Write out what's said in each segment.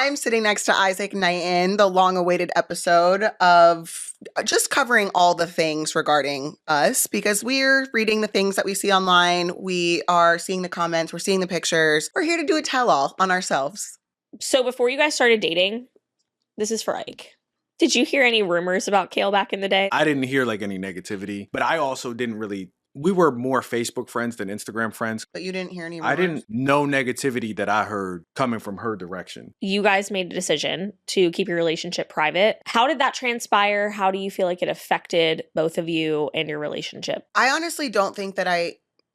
I'm sitting next to Isaac Knighton, the long-awaited episode of just covering all the things regarding us because we're reading the things that we see online. We are seeing the comments. We're seeing the pictures. We're here to do a tell-all on ourselves. So before you guys started dating, this is for Ike. Did you hear any rumors about Kale back in the day? I didn't hear like any negativity, but I also didn't really. We were more Facebook friends than Instagram friends. But you didn't hear any rumors? I didn't know negativity that I heard coming from her direction. You guys made a decision to keep your relationship private. How did that transpire? How do you feel like it affected both of you and your relationship? I honestly don't think that I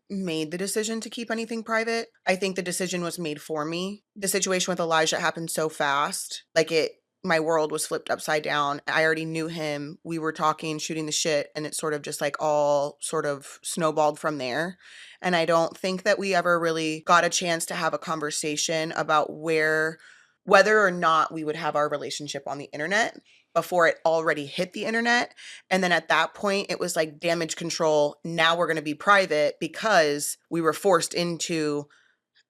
made the decision to keep anything private. I think the decision was made for me. The situation with Elijah happened so fast. My world was flipped upside down. I already knew him. We were talking, shooting the shit, and it sort of just like all sort of snowballed from there. And I don't think that we ever really got a chance to have a conversation about whether or not we would have our relationship on the internet before it already hit the internet. And then at that point, it was like damage control. Now we're going to be private because we were forced into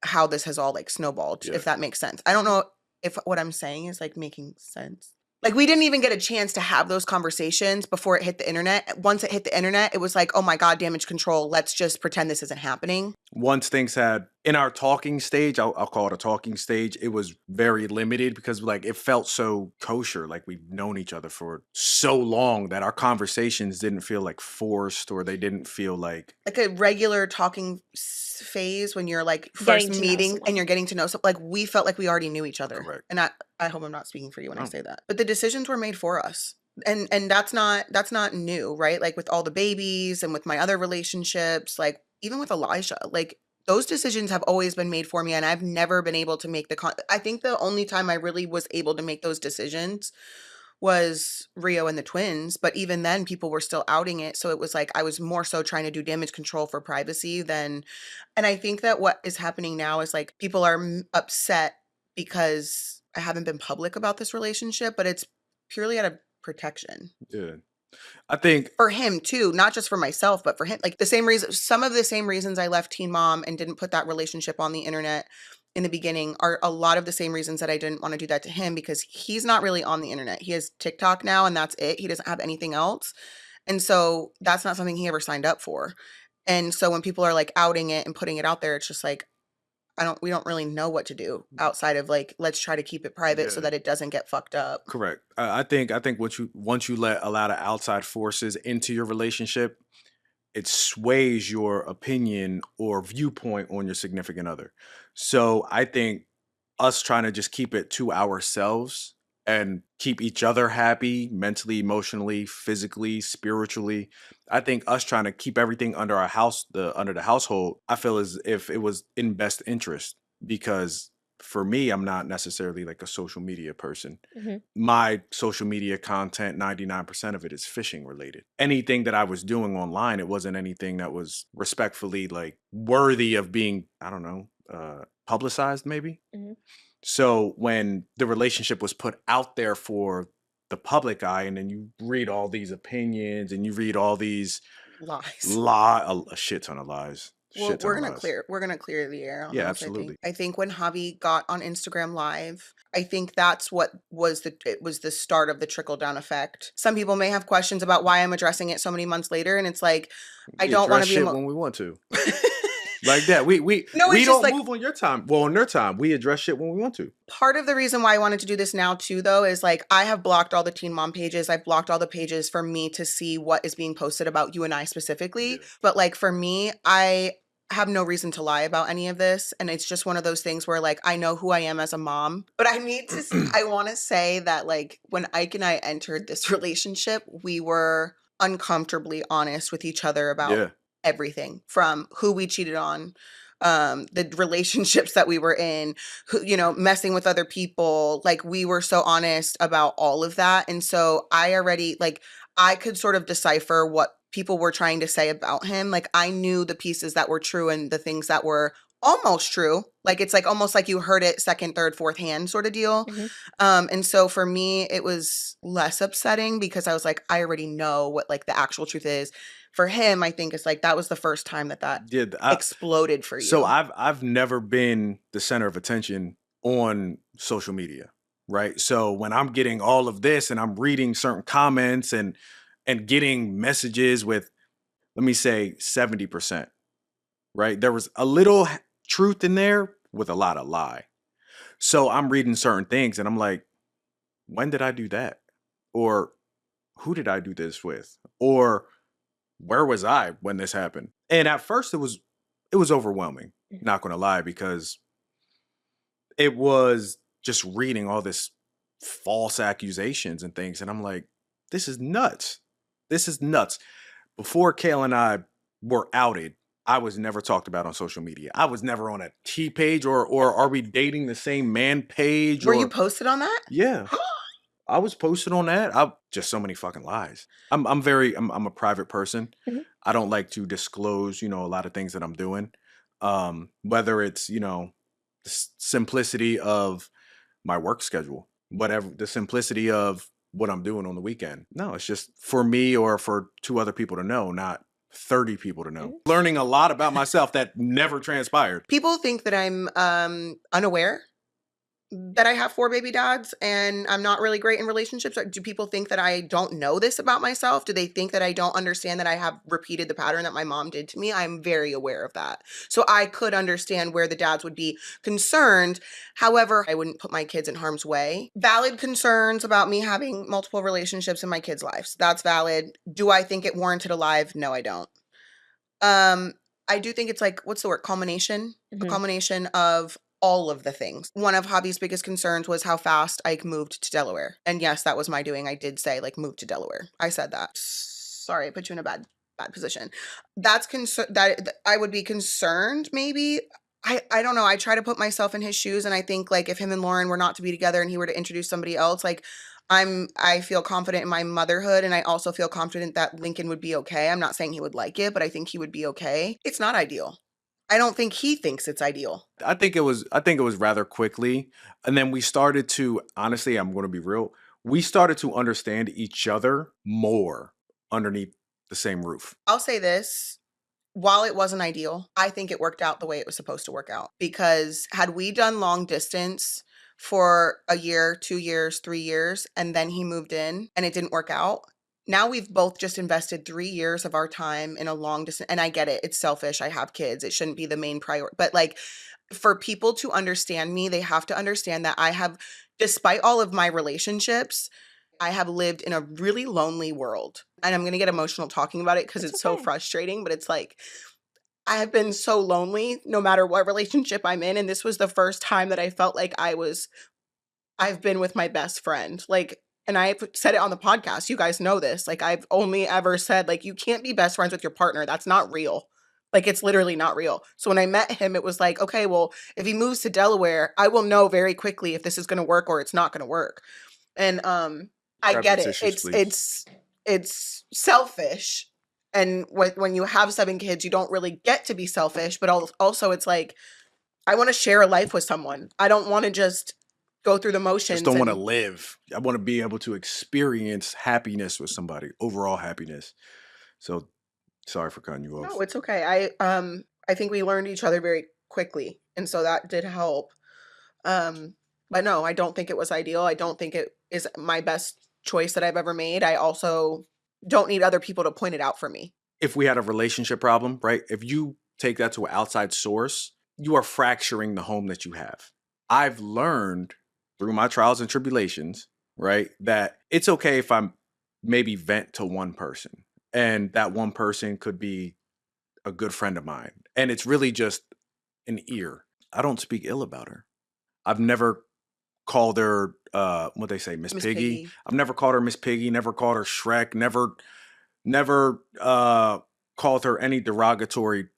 how this has all like snowballed, if that makes sense. I don't know if what I'm saying is like making sense. Like we didn't even get a chance to have those conversations before it hit the internet. Once it hit the internet, it was like, oh my God, damage control. Let's just pretend this isn't happening. Once things had, in our talking stage, I'll call it a talking stage, it was very limited because like it felt so kosher. Like we've known each other for so long that our conversations didn't feel like forced or they didn't feel like a regular talking phase when you're like first meeting and you're getting to know someone. Like we felt like we already knew each other. Correct. And I hope I'm not speaking for you when I say that. But the decisions were made for us. And that's not new, right? Like with all the babies and with my other relationships, like even with Elijah, like those decisions have always been made for me. And I've never been able to make I think the only time I really was able to make those decisions was Rio and the twins. But even then people were still outing it. So it was like, I was more so trying to do damage control for privacy than, and I think that what is happening now is like people are upset because I haven't been public about this relationship, but it's purely out of protection. Yeah. I think for him too, not just for myself, but for him. Like some of the same reasons I left Teen Mom and didn't put that relationship on the internet in the beginning are a lot of the same reasons that I didn't want to do that to him, because he's not really on the internet. He has TikTok now and that's it. He doesn't have anything else. And so that's not something he ever signed up for. And so when people are like outing it and putting it out there, it's just like, we don't really know what to do outside of like, let's try to keep it private so that it doesn't get fucked up. Correct. I think once you let a lot of outside forces into your relationship, it sways your opinion or viewpoint on your significant other. So I think us trying to just keep it to ourselves and keep each other happy mentally, emotionally, physically, spiritually. I think us trying to keep everything under our house, under the household, I feel as if it was in best interest, because for me, I'm not necessarily like a social media person. Mm-hmm. My social media content, 99% of it is fishing related. Anything that I was doing online, it wasn't anything that was respectfully like worthy of being, I don't know, publicized maybe. Mm-hmm. So when the relationship was put out there for the public eye, and then you read all these opinions and you read all these lies, a shit ton of lies. Well, we're gonna clear the air on Yeah, those, absolutely. I think when Javi got on Instagram Live, I think that's what was the start of the trickle down effect. Some people may have questions about why I'm addressing it so many months later, and it's like I don't want to be when we want to. Like that. We don't move on your time. Well, on their time, we address shit when we want to. Part of the reason why I wanted to do this now too, though, is like I have blocked all the Teen Mom pages. I've blocked all the pages for me to see what is being posted about you and I specifically. Yeah. But like for me, I have no reason to lie about any of this. And it's just one of those things where like I know who I am as a mom. But I want to say that like when Ike and I entered this relationship, we were uncomfortably honest with each other about everything, from who we cheated on, the relationships that we were in, messing with other people. Like we were so honest about all of that. And so I could sort of decipher what people were trying to say about him. Like I knew the pieces that were true and the things that were almost true. Like it's like almost like you heard it second, third, fourth hand sort of deal. Mm-hmm. And so for me, it was less upsetting because I was like, I already know what like the actual truth is. For him, I think it's like that was the first time that exploded for you. So I've never been the center of attention on social media. right? So when I'm getting all of this and I'm reading certain comments and getting messages with, let me say 70%, right? There was a little truth in there with a lot of lie. So I'm reading certain things and I'm like, when did I do that? Or who did I do this with? Or where was I when this happened? And at first it was overwhelming, not gonna lie, because it was just reading all this false accusations and things. And I'm like, this is nuts. This is nuts. Before Kale and I were outed, I was never talked about on social media. I was never on a T page or are we dating the same man page? Were you Or posted on that? yeah, I was posted on that. I just so many fucking lies. I'm a private person. Mhm. I don't like to disclose, a lot of things that I'm doing. Whether it's, the simplicity of my work schedule, whatever, the simplicity of what I'm doing on the weekend. No, it's just for me or for two other people to know, not 30 people to know. Learning a lot about myself that never transpired. People think that I'm unaware that I have 4 baby dads and I'm not really great in relationships. Or do people think that I don't know this about myself? Do they think that I don't understand that I have repeated the pattern that my mom did to me? I'm very aware of that. So I could understand where the dads would be concerned. However, I wouldn't put my kids in harm's way. Valid concerns about me having multiple relationships in my kids' lives. That's valid. Do I think it warranted a live? No, I don't. I do think it's like, what's the word? Culmination? A culmination of all of the things. One of Javi's biggest concerns was how fast I moved to Delaware. And yes, that was my doing. I did say like move to Delaware. I said that. Sorry, I put you in a bad position. That's that I would be concerned maybe. I don't know. I try to put myself in his shoes and I think like if him and Lauren were not to be together and he were to introduce somebody else, like I feel confident in my motherhood and I also feel confident that Lincoln would be okay. I'm not saying he would like it, but I think he would be okay. It's not ideal. I don't think he thinks it's ideal. I think it was rather quickly. And then we started to, honestly, I'm going to be real, we started to understand each other more underneath the same roof. I'll say this. While it wasn't ideal, I think it worked out the way it was supposed to work out. Because had we done long distance for a year, 2 years, 3 years, and then he moved in and it didn't work out, now we've both just invested 3 years of our time in a long distance. And I get it. It's selfish. I have kids. It shouldn't be the main priority. But like for people to understand me, they have to understand that I have, despite all of my relationships, I have lived in a really lonely world. And I'm going to get emotional talking about it because it's so frustrating, but it's like I have been so lonely no matter what relationship I'm in. And this was the first time that I felt like I've been with my best friend. Like, and I've said it on the podcast. You guys know this. Like, I've only ever said, like, you can't be best friends with your partner. That's not real. Like, it's literally not real. So when I met him, it was like, okay, well, if he moves to Delaware, I will know very quickly if this is going to work or it's not going to work. And I get it. It's selfish. And when you have 7 kids, you don't really get to be selfish. But also, it's like, I want to share a life with someone. I don't want to just go through the motions. I just don't want to live. I want to be able to experience happiness with somebody, overall happiness. So sorry for cutting you off. No, it's okay. I think we learned each other very quickly. And so that did help. But no, I don't think it was ideal. I don't think it is my best choice that I've ever made. I also don't need other people to point it out for me. If we had a relationship problem, right? If you take that to an outside source, you are fracturing the home that you have. I've learned through my trials and tribulations, right, that it's okay if I'm maybe vent to one person and that one person could be a good friend of mine. And it's really just an ear. I don't speak ill about her. I've never called her, what they say, Miss Piggy. I've never called her Miss Piggy, never called her Shrek, never called her any derogatory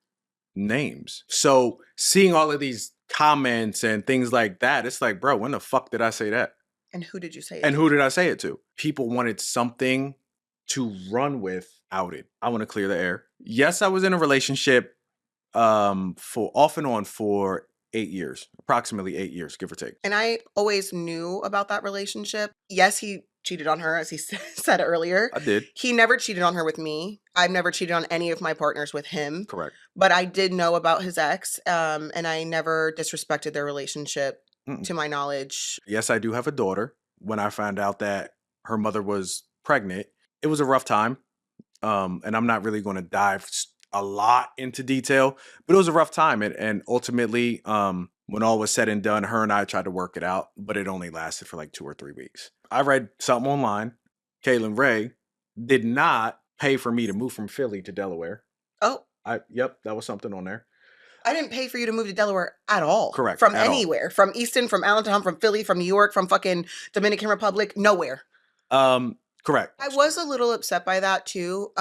names. So seeing all of these comments and things like that, it's like, bro, when the fuck did I say that? And who did you say it And to? who did I say it to? People wanted something to run with outed. I want to clear the air. Yes, I was in a relationship for off and on for 8 years, approximately 8 years, give or take. And I always knew about that relationship. Yes, he cheated on her, as he said earlier. I did. He never cheated on her with me. I've never cheated on any of my partners with him. Correct. But I did know about his ex, and I never disrespected their relationship to my knowledge. Yes, I do have a daughter. When I found out that her mother was pregnant, it was a rough time. And I'm not really going to dive a lot into detail, but it was a rough time. And ultimately, when all was said and done, her and I tried to work it out, but it only lasted for like 2 or 3 weeks. I read something online. Kaylin Ray did not pay for me to move from Philly to Delaware. Oh, Yep, that was something on there. I didn't pay for you to move to Delaware at all. Correct. From at all. anywhere. From Easton, from Allentown, from Philly, from New York, from fucking Dominican Republic, nowhere. Correct. I was a little upset by that too.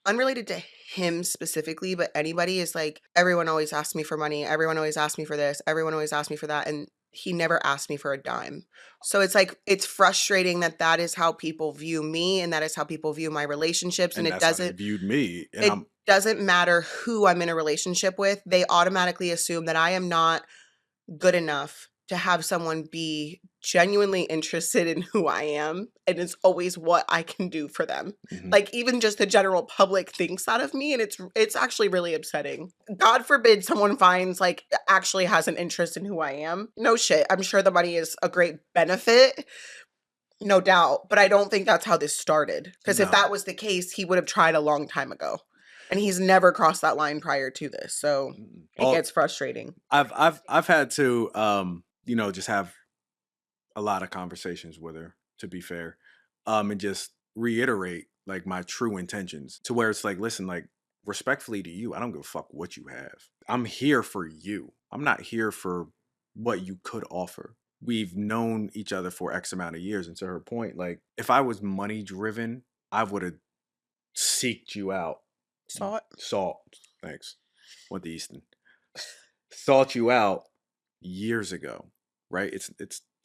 Unrelated to him specifically, but anybody is like, everyone always asks me for money. Everyone always asks me for this. Everyone always asks me for that. And he never asked me for a dime. So it's like, it's frustrating that that is how people view me and that is how people view my relationships. And it that's how they doesn't, viewed me. And it doesn't matter who I'm in a relationship with. They automatically assume that I am not good enough to have someone be genuinely interested in who I am, and it's always what I can do for them. Like, even just the general public thinks that of me, and it's actually really upsetting. God forbid someone finds like actually has an interest in who I am. No shit. I'm sure the money is a great benefit, no doubt, but I don't think that's how this started. Because if that was the case, he would have tried a long time ago. And he's never crossed that line prior to this. So it gets frustrating. I've had to just have a lot of conversations with her, to be fair, and just reiterate like my true intentions, to where it's like, listen, like, respectfully to you, I don't give a fuck what you have. I'm here for you. I'm not here for what you could offer. We've known each other for X amount of years. And to her point, like, if I was money driven, I would have seeked you out. Salt. Thanks. Went to Easton. Sought you out years ago, right?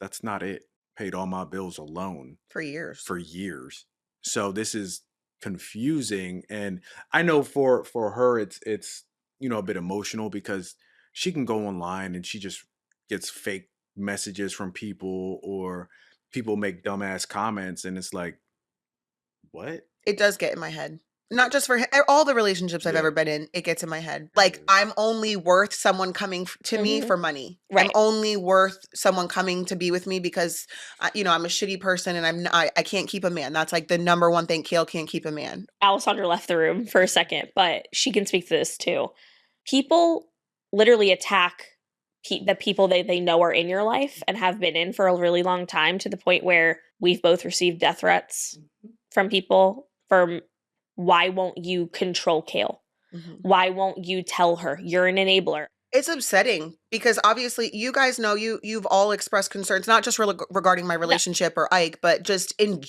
That's not it. Paid all my bills alone for years. So this is confusing, and I know for her it's a bit emotional, because she can go online and she just gets fake messages from people, or people make dumbass comments, and it's like, what? It does get in my head. Not just for him, all the relationships I've ever been in, it gets in my head. Like, I'm only worth someone coming to me for money. Right. I'm only worth someone coming to be with me because, I'm a shitty person and I can't keep a man. That's like the number one thing. Kale can't keep a man. Alessandra left the room for a second, but she can speak to this too. People literally attack the people they know are in your life and have been in for a really long time, to the point where we've both received death threats from people from, why won't you control Kale? Why won't you tell her? You're an enabler. It's upsetting because obviously you guys know you've all expressed concerns, not just regarding my relationship or Ike, but just in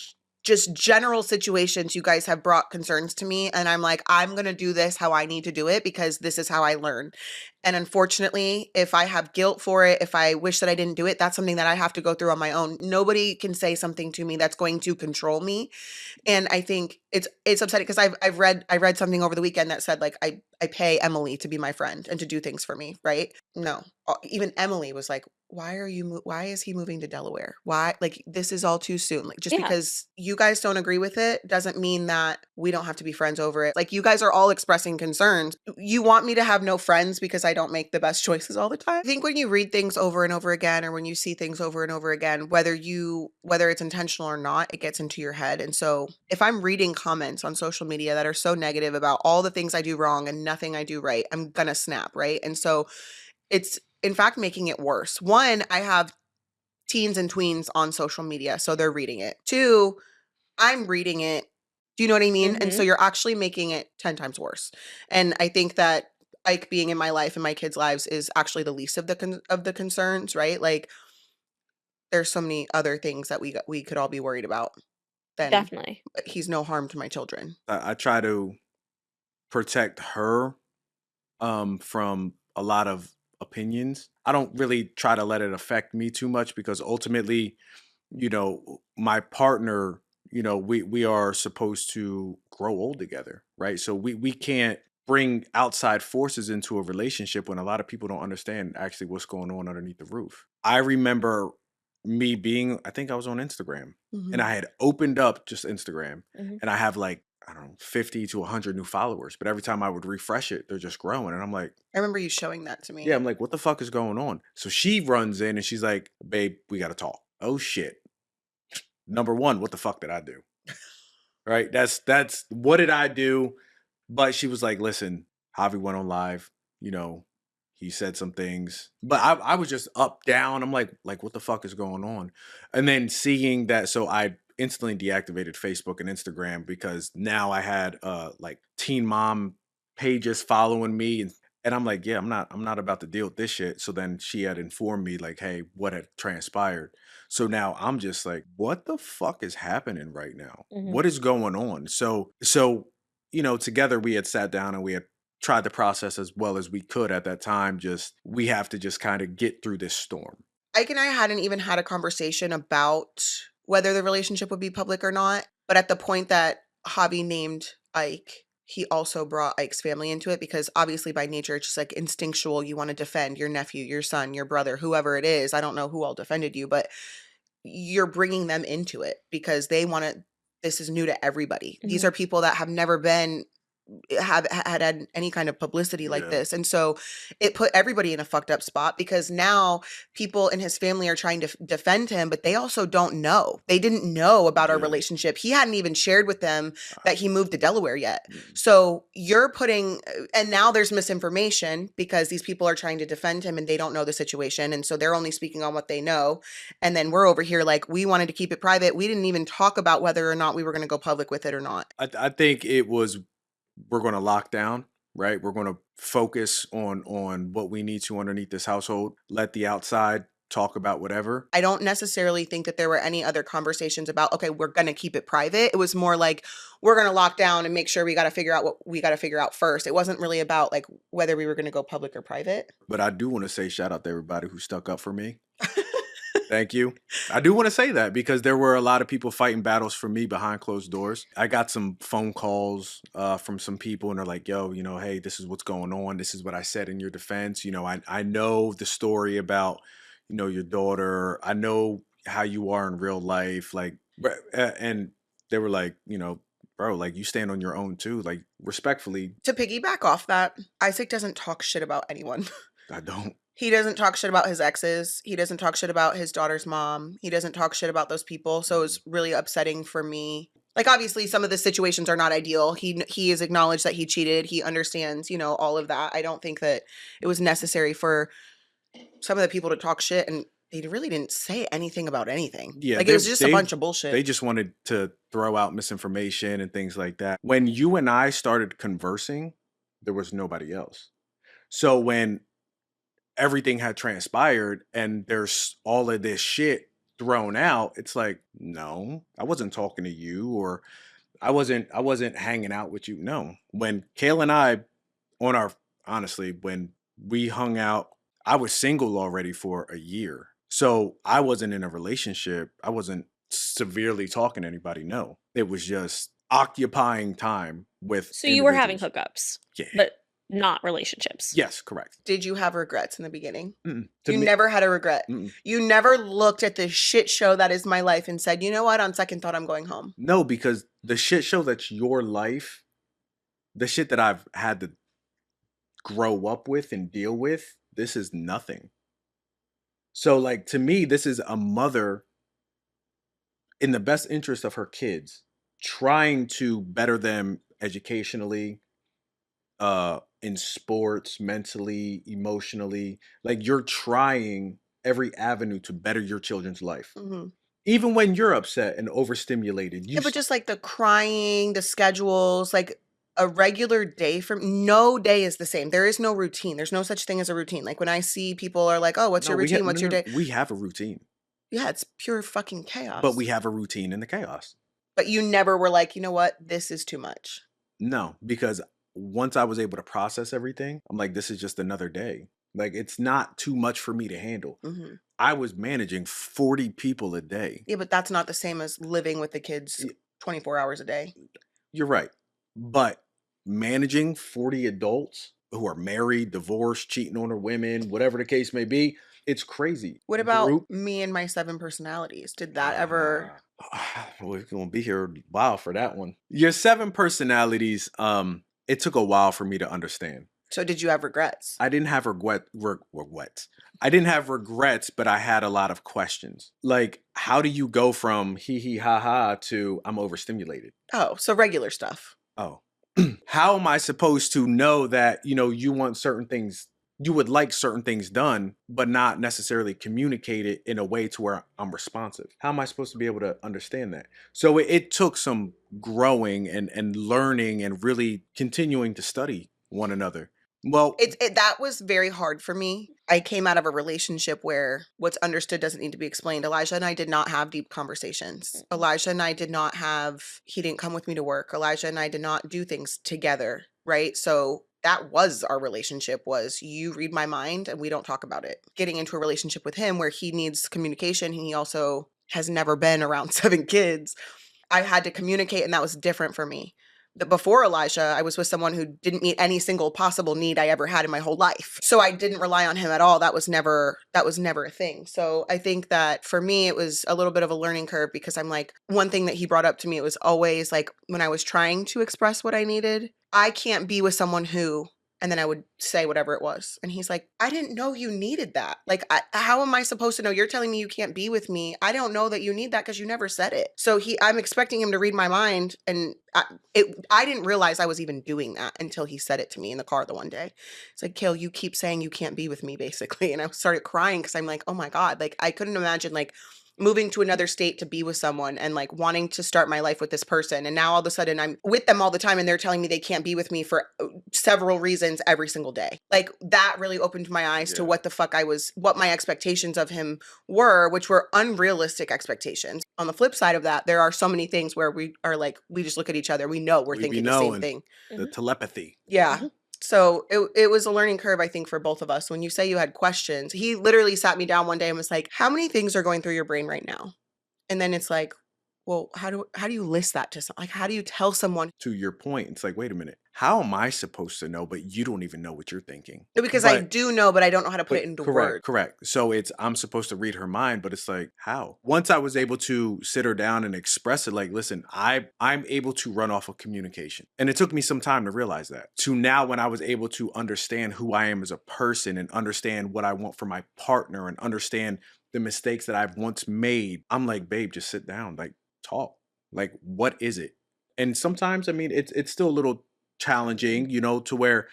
just general situations. You guys have brought concerns to me, and I'm like, I'm going to do this how I need to do it because this is how I learn. And unfortunately, if I have guilt for it, if I wish that I didn't do it, that's something that I have to go through on my own. Nobody can say something to me that's going to control me. And I think it's upsetting because I read something over the weekend that said, like, I pay Emily to be my friend and to do things for me, right? No. Even Emily was like, why is he moving to Delaware? Why? Like, this is all too soon. Like, just because you guys don't agree with it doesn't mean that we don't have to be friends over it. Like, you guys are all expressing concerns. You want me to have no friends because I don't make the best choices all the time? I think when you read things over and over again, or when you see things over and over again, whether it's intentional or not, it gets into your head. And so if I'm reading comments on social media that are so negative about all the things I do wrong and nothing I do right, I'm gonna snap, right? And so it's in fact making it worse. One, I have teens and tweens on social media, so they're reading it. Two, I'm reading it. Do you know what I mean? And so you're actually making it 10 times worse. And I think that Ike being in my life and my kids' lives is actually the least of the concerns, right? Like, there's so many other things that we could all be worried about. Then Definitely. he's no harm to my children. I try to protect her from a lot of opinions. I don't really try to let it affect me too much, because ultimately, my partner, we are supposed to grow old together, right? So we can't bring outside forces into a relationship when a lot of people don't understand actually what's going on underneath the roof. I remember me being, I think I was on Instagram, and I had opened up just Instagram, and I have like I don't know, 50 to 100 new followers. But every time I would refresh it, they're just growing. And I'm like, I remember you showing that to yeah, me. I'm like, what the fuck is going on? So she runs in and she's like, babe, we got to talk. Oh shit. Number one, what the fuck did I do? Right? That's what did I do? But she was like, listen, Javi went on live, you know, he said some things. But I was just up, down. I'm like, what the fuck is going on? And then seeing that, so I instantly deactivated Facebook and Instagram because now I had like teen mom pages following me and I'm like, yeah, I'm not about to deal with this shit. So then she had informed me like, hey, what had transpired. So now I'm just like, what the fuck is happening right now? Mhm. What is going on? Together we had sat down and we had tried the process as well as we could at that time. Just we have to just kind of get through this storm. Ike and I hadn't even had a conversation about whether the relationship would be public or not. But at the point that Javi named Ike, he also brought Ike's family into it because obviously by nature it's just like instinctual. You want to defend your nephew, your son, your brother, whoever it is. I don't know who all defended you, but you're bringing them into it because they want to. This is new to everybody. These Mhm. are people that have never been have had any kind of publicity like Yeah. this. And so it put everybody in a fucked up spot because now people in his family are trying to defend him, but they also don't know. They didn't know about our Yeah. relationship. He hadn't even shared with them that he moved to Delaware yet. Mm. So you're putting, and now there's misinformation because these people are trying to defend him and they don't know the situation. And so they're only speaking on what they know. And then we're over here like, we wanted to keep it private. We didn't even talk about whether or not we were going to go public with it or not. I think it was we're going to lock down, right? We're going to focus on what we need to underneath this household. Let the outside talk about whatever. I don't necessarily think that there were any other conversations about, okay, we're going to keep it private. It was more like, we're going to lock down and make sure we got to figure out what we got to figure out first. It wasn't really about like whether we were going to go public or private. But I do want to say shout out to everybody who stuck up for me. Thank you. I do want to say that because there were a lot of people fighting battles for me behind closed doors. I got some phone calls from some people and they're like, yo, hey, this is what's going on. This is what I said in your defense. I know the story about, your daughter. I know how you are in real life. Like, and they were like, bro, like you stand on your own too. Like respectfully. To piggyback off that, Isaac doesn't talk shit about anyone. I don't. He doesn't talk shit about his exes. He doesn't talk shit about his daughter's mom. He doesn't talk shit about those people. So it's really upsetting for me. Like obviously some of the situations are not ideal. He has acknowledged that he cheated. He understands, all of that. I don't think that it was necessary for some of the people to talk shit and they really didn't say anything about anything. Yeah, like it was just a bunch of bullshit. They just wanted to throw out misinformation and things like that. When you and I started conversing, there was nobody else. So when everything had transpired and there's all of this shit thrown out, it's like, no, I wasn't talking to you or I wasn't hanging out with you. No. When Kale and I honestly, when we hung out, I was single already for a year. So I wasn't in a relationship. I wasn't severely talking to anybody. No, it was just occupying time with. So you were having individuals. hookups, Yeah. but not relationships. Yes, correct. Did you have regrets in the beginning? To You me- never had a regret. Mm-mm. You never looked at the shit show that is my life and said, you know what? On second thought, I'm going home. No, because the shit show that's your life, the shit that I've had to grow up with and deal with, this is nothing. So, like, to me, this is a mother in the best interest of her kids, trying to better them educationally, in sports, mentally, emotionally. Like, you're trying every avenue to better your children's life. Mm-hmm. Even when you're upset and overstimulated. Yeah, but just like the crying, the schedules, like a regular day no day is the same. There is no routine. There's no such thing as a routine. Like when I see people are like, oh, what's your routine? What's your day? We have a routine. Yeah, it's pure fucking chaos. But we have a routine in the chaos. But you never were like, you know what? This is too much. No, because once I was able to process everything, I'm like, this is just another day. Like, it's not too much for me to handle. Mm-hmm. I was managing 40 people a day. Yeah, but that's not the same as living with the kids 24 hours a day. You're right. But managing 40 adults who are married, divorced, cheating on their women, whatever the case may be, It's crazy. What about Group. me and my 7 personalities? Did that ever We're gonna be here a while for that one. Your 7 personalities, it took a while for me to understand. so did you have regrets? I didn't have regrets. I didn't have regrets, but I had a lot of questions. Like, how do you go from hee hee ha ha to I'm overstimulated? Oh, so regular stuff. Oh. How am I supposed to know that, you want certain things, you would like certain things done, but not necessarily communicate it in a way to where I'm responsive? How am I supposed to be able to understand that? So it took some growing and learning and really continuing to study one another. Well, That was very hard for me. I came out of a relationship where what's understood doesn't need to be explained. Elijah and I did not have deep conversations. Elijah and I did not have, he didn't come with me to work. Elijah and I did not do things together, right? So that was our relationship, was you read my mind and we don't talk about it. Getting into a relationship with him where he needs communication, he also has never been around 7 kids. I had to communicate, and that was different for me. Before Elijah, I was with someone who didn't meet any single possible need I ever had in my whole life. So I didn't rely on him at all. That was never a thing. So I think that for me, it was a little bit of a learning curve, because I'm like, one thing that he brought up to me, it was always like when I was trying to express what I needed, I can't be with someone who, and then I would say whatever it was. And he's like, I didn't know you needed that. Like, how am I supposed to know? You're telling me you can't be with me. I don't know that you need that because you never said it. So I'm expecting him to read my mind. And I didn't realize I was even doing that until he said it to me in the car the one day. It's like, Kale, you keep saying you can't be with me, basically. And I started crying because I'm like, oh my God, like I couldn't imagine like moving to another state to be with someone and like wanting to start my life with this person. And now all of a sudden I'm with them all the time and they're telling me they can't be with me for several reasons every single day. Like that really opened my eyes to what the fuck what my expectations of him were, which were unrealistic expectations. On the flip side of that, there are so many things where we are like, we just look at each other, we know we're we be thinking the same knowing thing. the telepathy. Yeah. So it was a learning curve, I think, for both of us. When you say you had questions, he literally sat me down one day and was like, how many things are going through your brain right now? And then it's like, well, how do you list that to someone? Like, how do you tell someone? To your point, it's like, wait a minute, how am I supposed to know, but you don't even know what you're thinking? Because I do know, but I don't know how to put it into words. Correct. So I'm supposed to read her mind, but it's like, how? Once I was able to sit her down and express it, like, listen, I'm able to run off of communication. And it took me some time to realize that. To now, when I was able to understand who I am as a person and understand what I want for my partner and understand the mistakes that I've once made, I'm like, babe, just sit down, like, talk. Like, what is it? And sometimes, I mean, it's still a little challenging, to where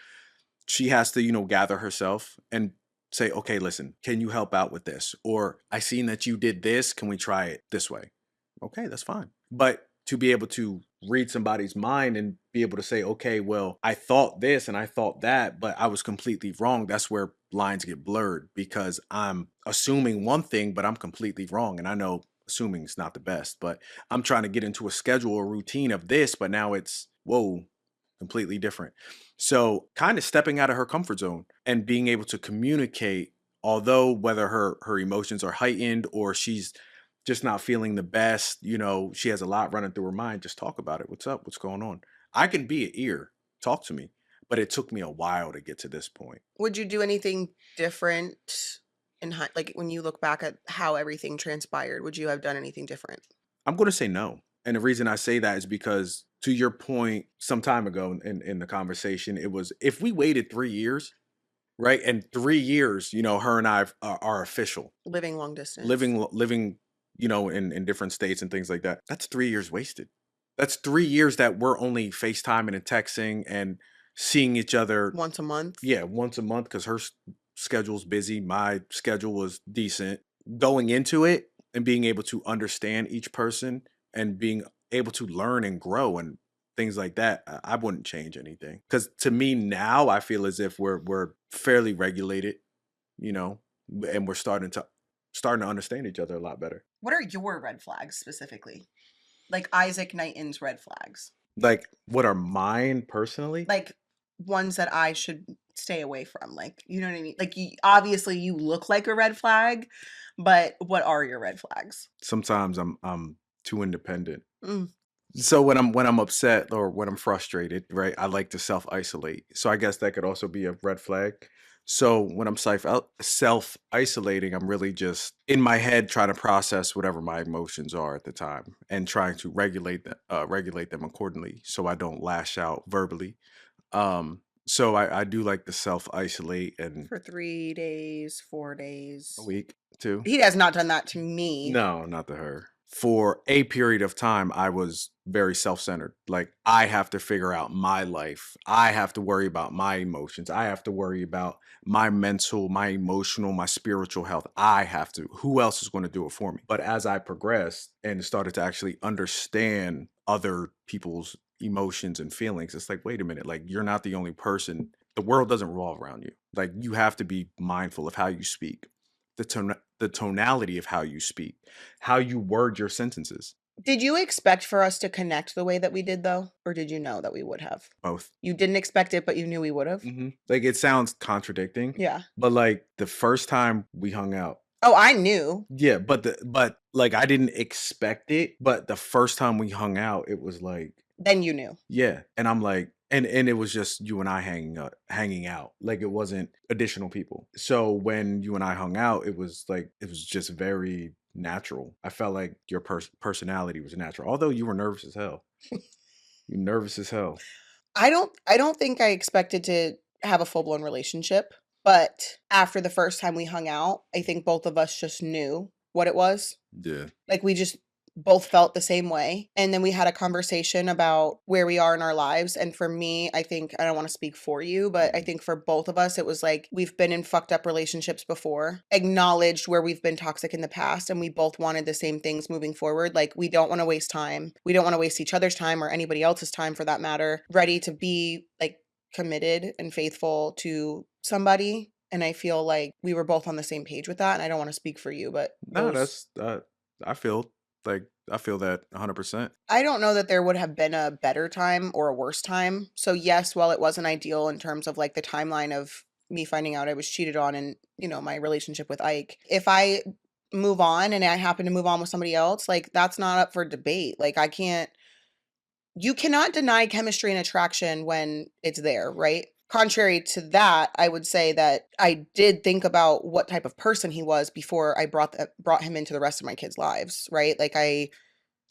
she has to, gather herself and say, okay, listen, can you help out with this? Or I seen that you did this. Can we try it this way? Okay, that's fine. But to be able to read somebody's mind and be able to say, okay, well, I thought this and I thought that, but I was completely wrong. That's where lines get blurred, because I'm assuming one thing, but I'm completely wrong. And I know assuming is not the best, but I'm trying to get into a schedule or routine of this, but now it's, whoa, completely different. So kind of stepping out of her comfort zone and being able to communicate, although whether her emotions are heightened or she's just not feeling the best, she has a lot running through her mind, just talk about it. What's up? What's going on? I can be an ear, talk to me, but it took me a while to get to this point. Would you do anything different like when you look back at how everything transpired? Would you have done anything different? I'm going to say no. And the reason I say that is because, to your point, some time ago in the conversation, it was, if we waited 3 years, right? And 3 years, her and I are official. Living long distance. Living, in different states and things like that. That's 3 years wasted. That's 3 years that we're only FaceTiming and texting and seeing each other once a month. Yeah, once a month, because her schedule's busy. My schedule was decent. Going into it and being able to understand each person and being able to learn and grow and things like that, I wouldn't change anything. Because to me now, I feel as if we're fairly regulated, and we're starting to understand each other a lot better. What are your red flags specifically? Like Isaac Knighton's red flags. Like, what are mine personally? Like ones that I should stay away from. Like, you know what I mean? Like, obviously you look like a red flag, but what are your red flags? Sometimes I'm too independent. So when I'm upset or when I'm frustrated, right, I like to self-isolate. So I guess that could also be a red flag. So when I'm self isolating, I'm really just in my head trying to process whatever my emotions are at the time and trying to regulate them accordingly, so I don't lash out verbally. So I do like to self isolate and For 3 days, a 4 days. week too. He has not done that to me. No, not to her. For a period of time, I was very self centered. Like, I have to figure out my life. I have to worry about my emotions. I have to worry about my mental, my emotional, my spiritual health. I have to. Who else is going to do it for me? But as I progressed and started to actually understand other people's emotions and feelings, it's like, wait a minute, like, you're not the only person. The world doesn't revolve around you. Like, you have to be mindful of how you speak, the tonality of how you speak, how you word your sentences. Did you expect for us to connect the way that we did, though? Or did you know that we would have? Both. You didn't expect it, but you knew we would have? Like, it sounds contradicting, Yeah. but like the first time we hung out, Oh, I knew. yeah, but like I didn't expect it, but the first time we hung out, it was like, Then you knew. yeah, and I'm like, and it was just you and I hanging out. Like, it wasn't additional people. So when you and I hung out, it was like it was just very natural. I felt like your personality was natural, although you were nervous as hell. You nervous as hell. I don't think I expected to have a full-blown relationship, but after the first time we hung out, I think both of us just knew what it was. Yeah. Like, we just both felt the same way. And then we had a conversation about where we are in our lives. And for me, I think, I don't want to speak for you, but I think for both of us, it was like we've been in fucked up relationships before, acknowledged where we've been toxic in the past, and we both wanted the same things moving forward. Like, we don't want to waste time. We don't want to waste each other's time or anybody else's time for that matter. Ready to be like committed and faithful to somebody. And I feel like we were both on the same page with that. And I don't want to speak for you, but No, those that's I feel like I feel that 100%. I don't know that there would have been a better time or a worse time. So yes, while it wasn't ideal in terms of like the timeline of me finding out I was cheated on and, my relationship with Ike, if I move on and I happen to move on with somebody else, like that's not up for debate. Like you cannot deny chemistry and attraction when it's there, right? Contrary to that, I would say that I did think about what type of person he was before I brought him into the rest of my kids' lives, right? Like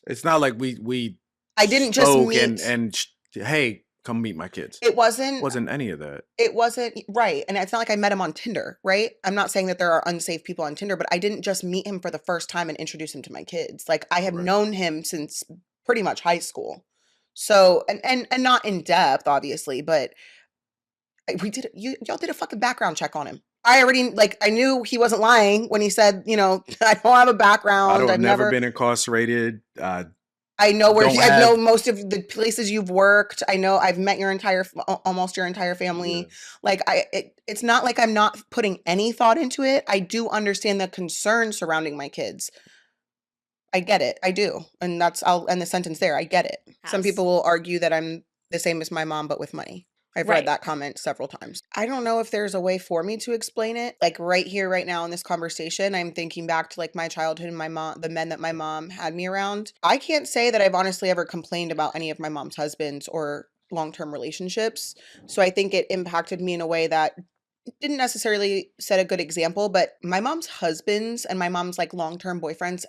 It's not like we I didn't just spoke meet hey, come meet my kids. it wasn't Wasn't any of that. It wasn't right, and it's not like I met him on Tinder, right? I'm not saying that there are unsafe people on Tinder, but I didn't just meet him for the first time and introduce him to my kids. Like, I have Right. known him since pretty much high school. So, and not in depth, obviously, but y'all did a fucking background check on him. I already I knew he wasn't lying when he said, I don't have a background. I've never never been incarcerated. I know where don't I know have- most of the places you've worked. I know I've met almost your entire family. Yeah. Like it's not like I'm not putting any thought into it. I do understand the concern surrounding my kids. I get it. I do. And I'll end the sentence there. I get it. Some Yes. people will argue that I'm the same as my mom, but with money. I've Right. read that comment several times. I don't know if there's a way for me to explain it. Like right here, right now in this conversation, I'm thinking back to like my childhood and my mom, the men that my mom had me around. I can't say that I've honestly ever complained about any of my mom's husbands or long-term relationships. So I think it impacted me in a way that didn't necessarily set a good example, but my mom's husbands and my mom's like long-term boyfriends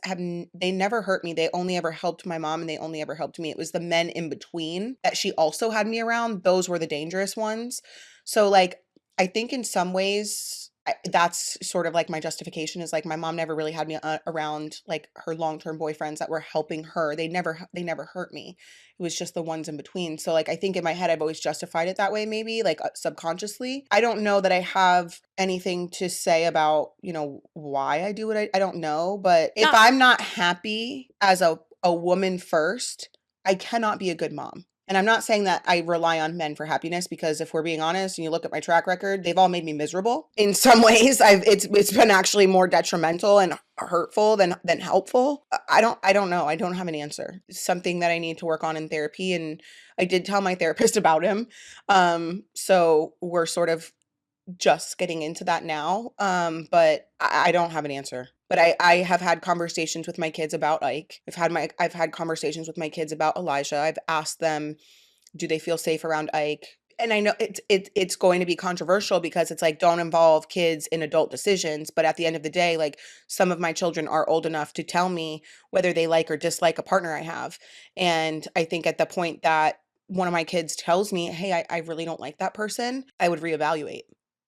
they never hurt me. They only ever helped my mom and they only ever helped me. It was the men in between that she also had me around. Those were the dangerous ones. So like, I think in some ways that's sort of like my justification is like my mom never really had me around like her long-term boyfriends that were helping her. They never hurt me. It was just the ones in between. So like I think in my head I've always justified it that way, maybe like subconsciously. I don't know that I have anything to say about, why I do what I don't know, but if No. I'm not happy as a woman first, I cannot be a good mom. And I'm not saying that I rely on men for happiness because if we're being honest and you look at my track record, they've all made me miserable. In some ways, it's been actually more detrimental and hurtful than helpful. I don't know. I don't have an answer. It's something that I need to work on in therapy, and I did tell my therapist about him. So we're sort of just getting into that now. But I don't have an answer. But I have had conversations with my kids about Ike. I've had conversations with my kids about Elijah. I've asked them, do they feel safe around Ike? And I know it's going to be controversial because it's like, don't involve kids in adult decisions. But at the end of the day, like, some of my children are old enough to tell me whether they like or dislike a partner I have. And I think at the point that one of my kids tells me, hey, I really don't like that person, I would reevaluate.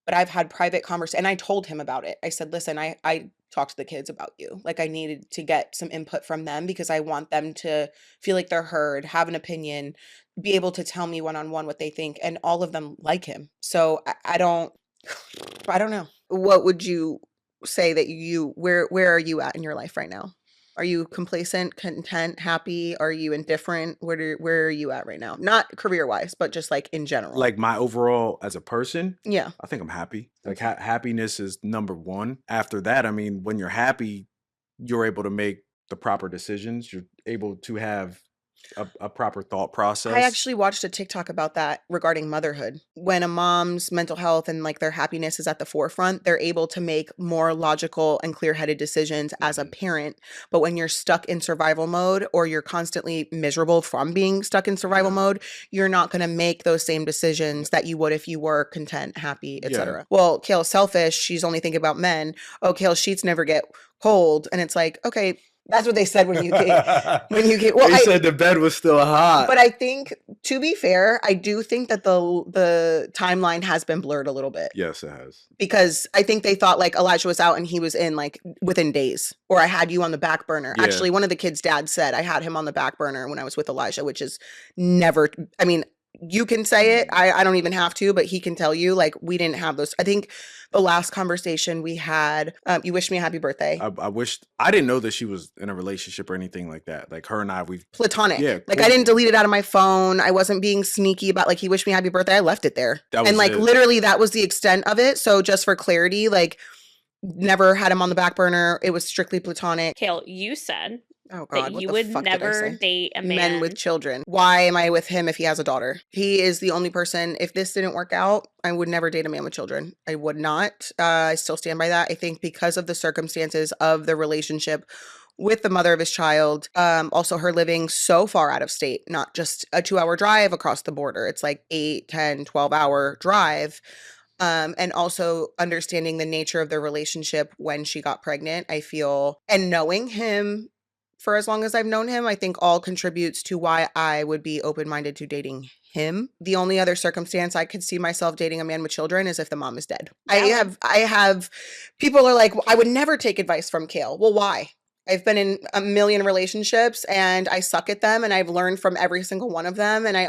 But I've had private conversations, and I told him about it. I said, listen, I talked to the kids about you. Like, I needed to get some input from them because I want them to feel like they're heard, have an opinion, be able to tell me one-on-one what they think, and all of them like him. So I don't know. What would you say that where are you at in your life right now? Are you complacent, content, happy? Are you indifferent? Where are you at right now? Not career-wise, but just like in general. Like my overall as a person, Yeah. I think I'm happy. Like happiness is number one. After that, I mean, when you're happy, you're able to make the proper decisions. You're able to have a proper thought process. I actually watched a TikTok about that regarding motherhood. When a mom's mental health and like their happiness is at the forefront, they're able to make more logical and clear-headed decisions as a parent. But when you're stuck in survival mode, or you're constantly miserable from being stuck in survival mode, you're not going to make those same decisions that you would if you were content, happy, etc. Well, Kale's selfish. She's only thinking about men. Oh, Kale's sheets never get cold. And it's like, okay, that's what they said when you came. Well, they said the bed was still hot. But I think, to be fair, I do think that the timeline has been blurred a little bit. Yes, it has. Because I think they thought like Elijah was out and he was in like within days, or I had you on the back burner. Yeah. Actually, one of the kids' dad said I had him on the back burner when I was with Elijah, which is never. I mean, you can say it. I don't even have to, but he can tell you, like, we didn't have those. I think the last conversation we had, you wished me a happy birthday. I didn't know that she was in a relationship or anything like that. Like her and I, we've platonic. Yeah, like cool. I didn't delete it out of my phone. I wasn't being sneaky about like he wished me happy birthday. I left it there. And like literally that was the extent of it. So just for clarity, like never had him on the back burner. It was strictly platonic. Kale, you said Oh God, that you would never date a men with children. Why am I with him if he has a daughter? He is the only person. If this didn't work out, I would never date a man with children. I would not. I still stand by that. I think because of the circumstances of the relationship with the mother of his child, also her living so far out of state, not just a 2-hour drive across the border. It's like 8, 10, 12-hour drive. And also understanding the nature of their relationship when she got pregnant, I feel, and knowing him for as long as I've known him, I think all contributes to why I would be open-minded to dating him. The only other circumstance I could see myself dating a man with children is if the mom is dead. I have people are like, I would never take advice from Kale. Well, why? I've been in a million relationships and I suck at them, and I've learned from every single one of them. And I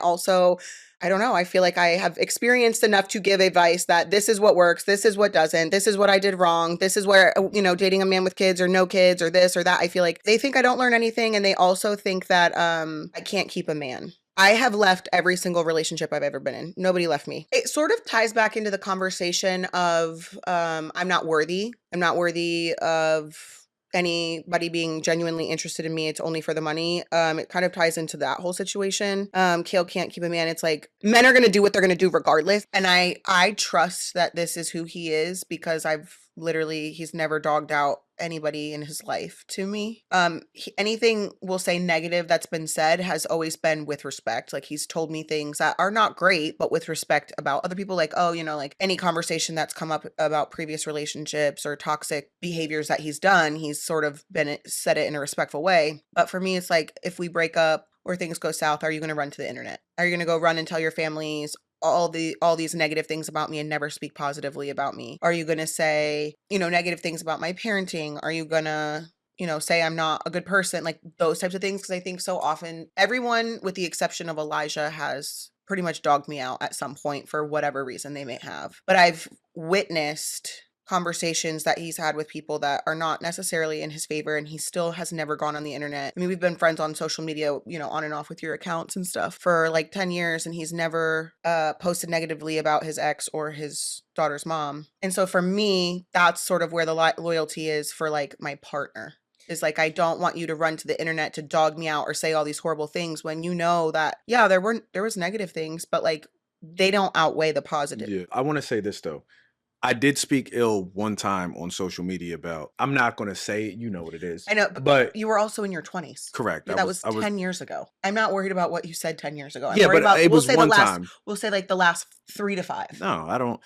don't know. I feel like I have experienced enough to give advice that this is what works. This is what doesn't. This is what I did wrong. This is where, dating a man with kids or no kids or this or that. I feel like they think I don't learn anything. And they also think that I can't keep a man. I have left every single relationship I've ever been in. Nobody left me. It sort of ties back into the conversation of I'm not worthy. I'm not worthy of anybody being genuinely interested in me. It's only for the money. It kind of ties into that whole situation. Kale can't keep a man. It's like men are going to do what they're going to do regardless. And I trust that this is who he is because he's never dogged out anybody in his life to me. Anything we'll say negative that's been said has always been with respect. Like he's told me things that are not great, but with respect about other people. Like, oh, like any conversation that's come up about previous relationships or toxic behaviors that he's done, he's sort of said it in a respectful way. But for me, it's like, if we break up or things go south, are you going to run to the internet? Are you going to go run and tell your families all these negative things about me and never speak positively about me? Are you going to say, negative things about my parenting? Are you going to, say I'm not a good person? Like those types of things. Because I think so often everyone, with the exception of Elijah, has pretty much dogged me out at some point for whatever reason they may have. But I've witnessed conversations that he's had with people that are not necessarily in his favor, and he still has never gone on the internet. I mean, we've been friends on social media, on and off with your accounts and stuff for like 10 years, and he's never posted negatively about his ex or his daughter's mom. And so for me, that's sort of where the loyalty is for like my partner. Is like, I don't want you to run to the internet to dog me out or say all these horrible things when you know that, yeah, there was negative things, but like they don't outweigh the positive. Yeah. I want to say this though. I did speak ill one time on social media about, I'm not going to say it, you know what it is. I know, but you were also in your 20s. correct. That was 10 years ago. I'm not worried about what you said 10 years ago. I'm Yeah, worried but about, it was one time. we'll say like the last 3 to 5. No, I don't.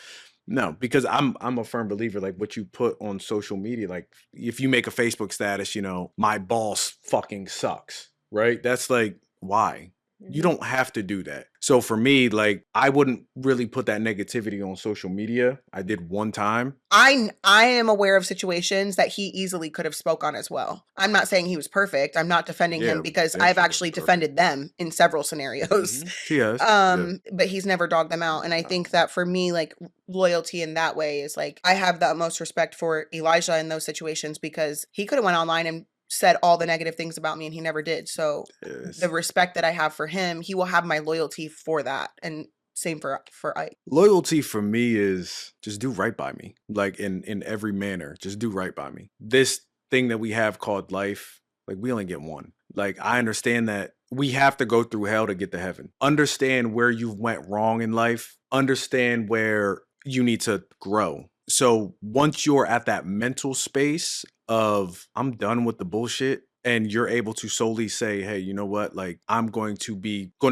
No, because I'm a firm believer, like what you put on social media, like if you make a Facebook status, you know, my boss fucking sucks, right? That's like, why? You don't have to do that. So for me, like I wouldn't really put that negativity on social media. I did one time. I am aware of situations that he easily could have spoke on as well. I'm not saying he was perfect. I'm not defending him because damn I've sure actually wasn't perfect. defended them in several scenarios. He has. Yeah. But he's never dogged them out. And I think that for me, like loyalty in that way is like I have the utmost respect for Elijah in those situations because he could have went online and said all the negative things about me and he never did. So the respect that I have for him, he will have my loyalty for that. And same for Ike. Loyalty for me is just do right by me, like in every manner. Just do right by me. This thing that we have called life, like we only get one. Like I understand that we have to go through hell to get to heaven. Understand where you went wrong in life. Understand where you need to grow. So once you're at that mental space of I'm done with the bullshit, and you're able to solely say, hey, you know what, like I'm going to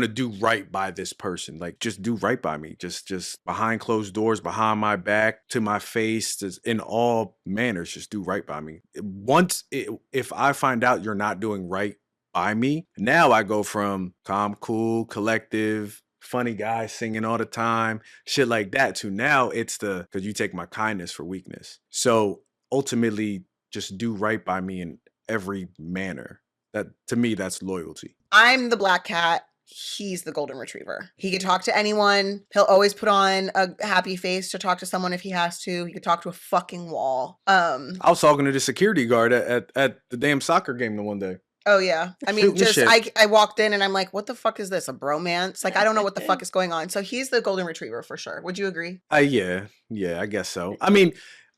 do right by this person, like just do right by me, just behind closed doors, behind my back, to my face, just in all manners, just do right by me. If I find out you're not doing right by me, now I go from calm, cool, collective, funny guy singing all the time, shit like that, to now it's because you take my kindness for weakness. So ultimately just do right by me in every manner. That to me, that's loyalty. I'm the black cat. He's the golden retriever. He can talk to anyone. He'll always put on a happy face to talk to someone if he has to. He could talk to a fucking wall. I was talking to the security guard at the damn soccer game the one day. Oh yeah. I mean, I walked in and I'm like, what the fuck is this? A bromance? Like I don't know what the fuck is going on. So he's the golden retriever for sure. Would you agree? Yeah, I guess so. I mean,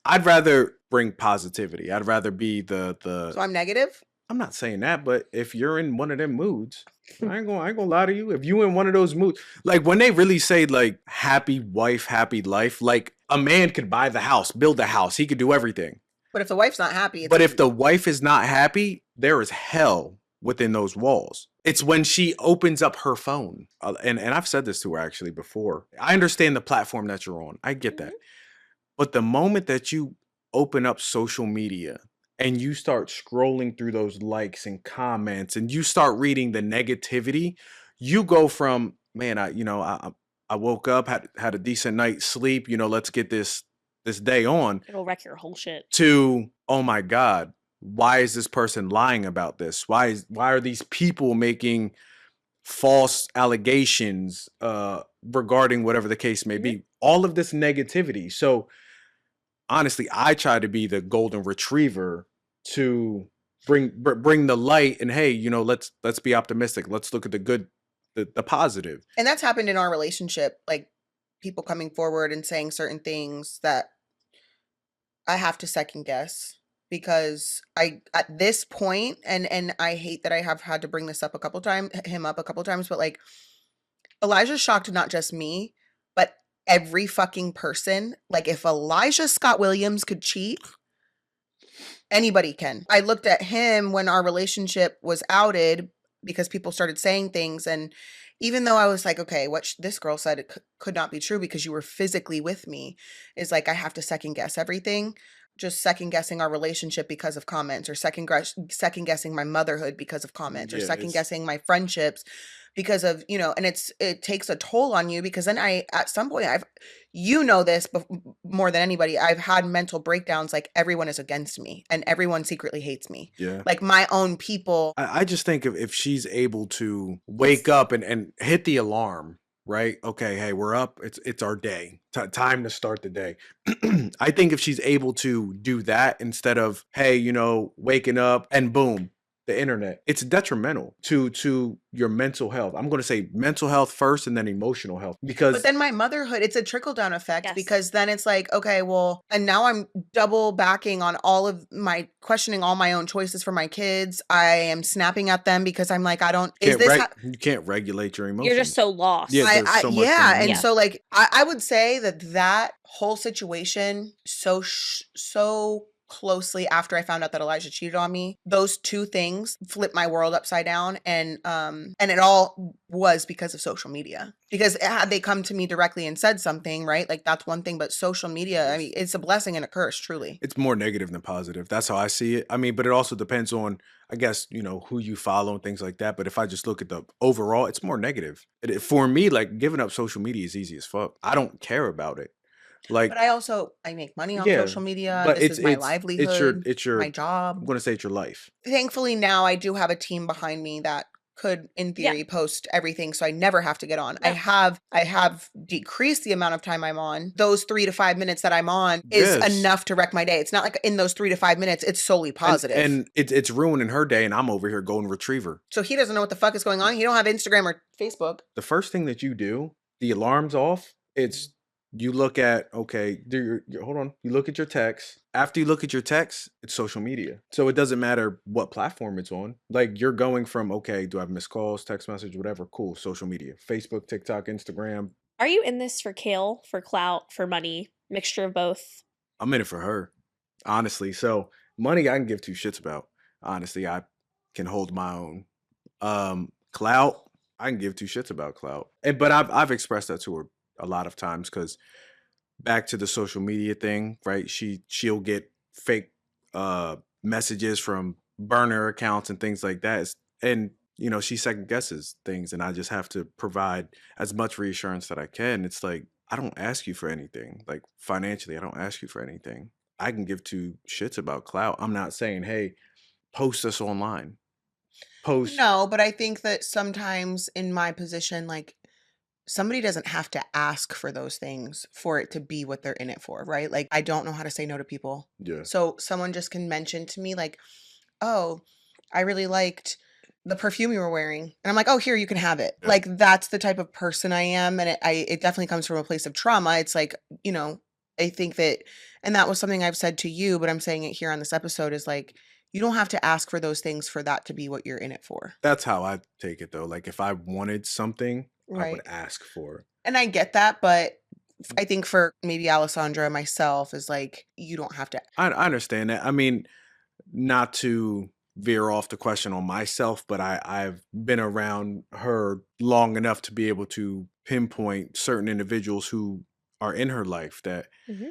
I'd rather bring positivity. I'd rather be the So I'm negative? I'm not saying that, but if you're in one of them moods, I ain't gonna lie to you. If you in one of those moods, like when they really say like happy wife, happy life, like a man could buy the house, build the house, he could do everything. But if the wife's not happy, but if the wife is not happy, there is hell within those walls. It's when she opens up her phone. And I've said this to her actually before. I understand the platform that you're on. I get that. But the moment that you open up social media and you start scrolling through those likes and comments and you start reading the negativity, you go from, man, I woke up, had a decent night's sleep, let's get this day on. It'll wreck your whole shit. To, oh my God, why is this person lying about this? Why are these people making false allegations regarding whatever the case may be? All of this negativity. So honestly, I try to be the golden retriever to bring the light and hey, let's be optimistic. Let's look at the good, the positive. And that's happened in our relationship, like people coming forward and saying certain things that I have to second guess because at this point, and I hate that I have had to bring this up him up a couple times, but like Elijah's shocked not just me, but every fucking person. Like if Elijah Scott Williams could cheat, anybody can. I looked at him when our relationship was outed because people started saying things, and even though I was like, okay, what this girl said could not be true because you were physically with me, is like I have to second guess everything. Just second guessing our relationship because of comments, or second guessing my motherhood because of comments, or second guessing my friendships because of, and it takes a toll on you because then at some point this more than anybody, I've had mental breakdowns. Like everyone is against me and everyone secretly hates me. Yeah. Like my own people. I just think if she's able to wake up and hit the alarm, right? Okay, hey, we're up. It's our day. Time to start the day. I think if she's able to do that instead of, hey, waking up and boom, the internet, it's detrimental to your mental health. I'm going to say mental health first and then emotional health, But because then my motherhood, it's a trickle-down effect Yes. because then it's like, okay, well, and now I'm double backing on all of my questioning all my own choices for my kids. I am snapping at them because I'm like, I don't, is this how, you can't regulate your emotions. You're just so lost. Yeah, there's so much yeah, going and on. Yeah. so like I would say that whole situation so closely after I found out that Elijah cheated on me, those two things flipped my world upside down, and it all was because of social media. Because had they come to me directly and said something, right? Like that's one thing, but social media, I mean, it's a blessing and a curse, truly. It's more negative than positive. That's how I see it. I mean, but it also depends on, I guess, who you follow and things like that. But if I just look at the overall, it's more negative. For me, like giving up social media is easy as fuck. I don't care about it. Like, But I make money on yeah, social media. but This is my it's your livelihood, my I'm job. gonna say it's your life. Thankfully now I do have a team behind me that could in Yeah. theory post everything, so I never have to get on. No. I have decreased the amount of time I'm on. Those 3 to 5 minutes that I'm on is Yes. enough to wreck my day. It's not like in those 3 to 5 minutes it's solely positive. And it's ruining her day, and I'm over here golden retriever. So he doesn't know what the fuck is going on. He don't have Instagram or Facebook. The first thing that you do, the alarm's off. It's you look at, okay, hold on. You look at your text. After you look at your text, it's social media. So it doesn't matter what platform it's on. Like you're going from, okay, do I have missed calls, text message, whatever? Cool. Social media, Facebook, TikTok, Instagram. Are you in this for kale, for clout, for money, mixture of both? I'm in it for her, honestly. So money, I can give two shits about. Honestly, I can hold my own. Clout, I can give two shits about clout. But I've expressed that to her a lot of times, because back to the social media thing, right? She'll get fake messages from burner accounts and things like that. And she second guesses things, and I just have to provide as much reassurance that I can. It's like, I don't ask you for anything. Like financially, I don't ask you for anything. I can give two shits about clout. I'm not saying, hey, post us online. Post. No, but I think that sometimes in my position, like somebody doesn't have to ask for those things for it to be what they're in it for, right? Like I don't know how to say no to people. Yeah. So someone just can mention to me like, "Oh, I really liked the perfume you were wearing." And I'm like, "Oh, here, you can have it." Yeah. Like that's the type of person I am, and it definitely comes from a place of trauma. It's like, I think that, and that was something I've said to you, but I'm saying it here on this episode is like, you don't have to ask for those things for that to be what you're in it for. That's how I take it though. Like if I wanted something, I Right. would ask for it. And I get that, but I think for maybe Alessandra and myself is like, you don't have to. I understand that. I mean, not to veer off the question on myself, but I've been around her long enough to be able to pinpoint certain individuals who are in her life that Mhm.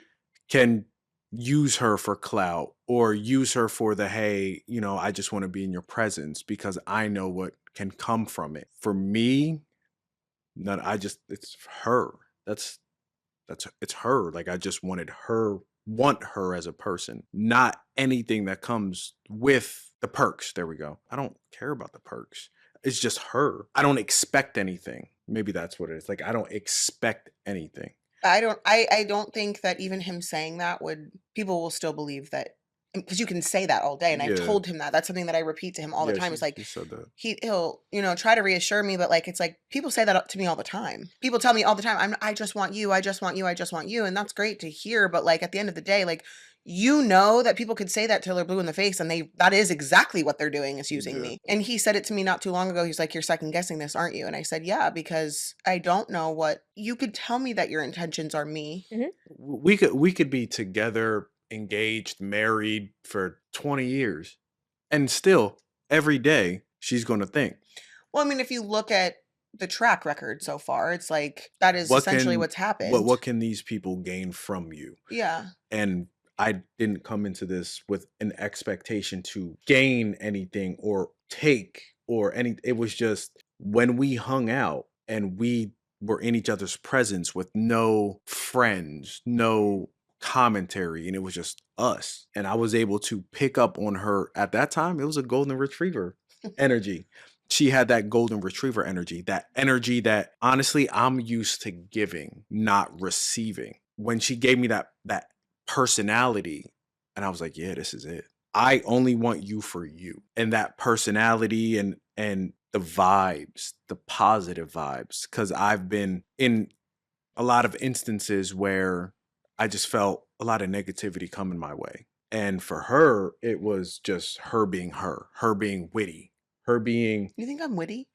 can use her for clout, or use her for the, hey, I just want to be in your presence because I know what can come from it. For me, none. It's her. That's it's her. Like I just want her as a person, not anything that comes with the perks. There we go. I don't care about the perks. It's just her. I don't expect anything. Maybe that's what it is. Like I don't expect anything. I don't think that even him saying that people will still believe that, because you can say that all day. And I've Yeah. told him that. That's something that I repeat to him all the Yeah, time. It's like, you said that. he'll, try to reassure me, but like, it's like, people say that to me all the time. People tell me all the time, I just want you. I just want you. I just want you. And that's great to hear. But like, at the end of the day, like, that people could say that till they're blue in the face, and that is exactly what they're doing, is using Yeah. me. And he said it to me not too long ago. He's like, "You're second guessing this, aren't you?" And I said, "Yeah, because I don't know what you could tell me that your intentions are me." We could be together, engaged, married for 20 years, and still every day she's going to think, Well, I mean, if you look at the track record so far, it's like that is What essentially can- what's happened. what can these people gain from you? Yeah. And I didn't come into this with an expectation to gain anything or take or any. It was just when we hung out and we were in each other's presence with no friends, no commentary, and it was just us. And I was able to pick up on her at that time. It was a golden retriever energy. She had that golden retriever energy, that honestly I'm used to giving, not receiving. When she gave me that personality, and I was like, yeah, this is it. I only want you for you. And that personality and the vibes, the positive vibes. Cause I've been in a lot of instances where I just felt a lot of negativity coming my way. And for her, it was just her being witty, her being You think I'm witty?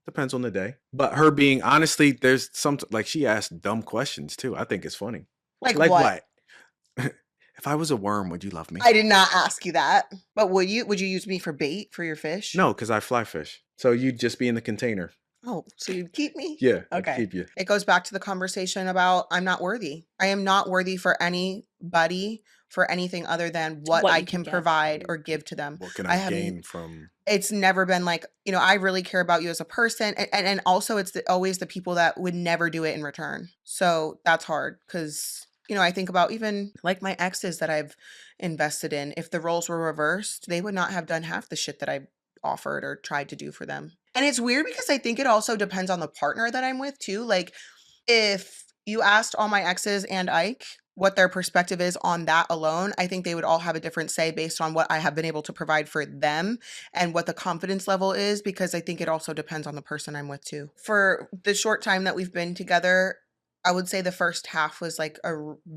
depends on the day. But her being honestly, there's some like she asked dumb questions too. I think it's funny. Like Like what? what? If I was a worm, would you love me? I did not ask you that. But would you use me for bait for your fish? No, because I fly fish. So you'd just be in the container. Oh, so you'd keep me? Yeah, I'd Okay. keep you. It goes back to the conversation about I'm not worthy. I am not worthy for anybody for anything other than what What I you can can give. provide or give to them. What can I I have gain from? It's never been like, I really care about you as a person. And also it's always the people that would never do it in return. So that's hard because, I think about even like my exes that I've invested in. If the roles were reversed, they would not have done half the shit that I offered or tried to do for them. And it's weird because I think it also depends on the partner that I'm with too. Like if you asked all my exes and Ike what their perspective is on that alone, I think they would all have a different say based on what I have been able to provide for them and what the confidence level is, because I think it also depends on the person I'm with too. For the short time that we've been together, I would say the first half was like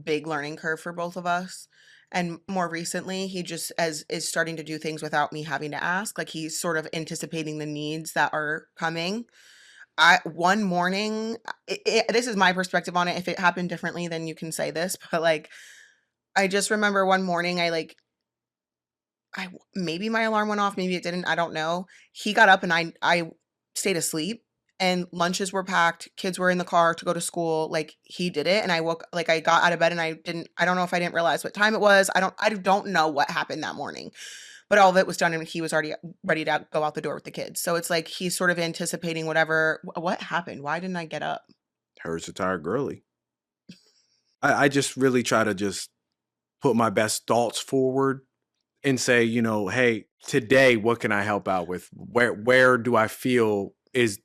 big learning curve for both of us. And more recently, he just is starting to do things without me having to ask. Like he's sort of anticipating the needs that are coming. One morning, this is my perspective on it. If it happened differently, then you can say this. But like, I just remember one morning, maybe my alarm went off, maybe it didn't. I don't know. He got up and I stayed asleep, and lunches were packed. Kids were in the car to go to school. Like he did it, and I got out of bed, and I don't know if I didn't realize what time it was. I don't know what happened that morning. But all of it was done and he was already ready to go out the door with the kids. So it's like he's sort of anticipating whatever. What happened? Why didn't I get up? Her's a tired girly. I just really try to just put my best thoughts forward and say, hey, today, what can I help out with? Where do I feel is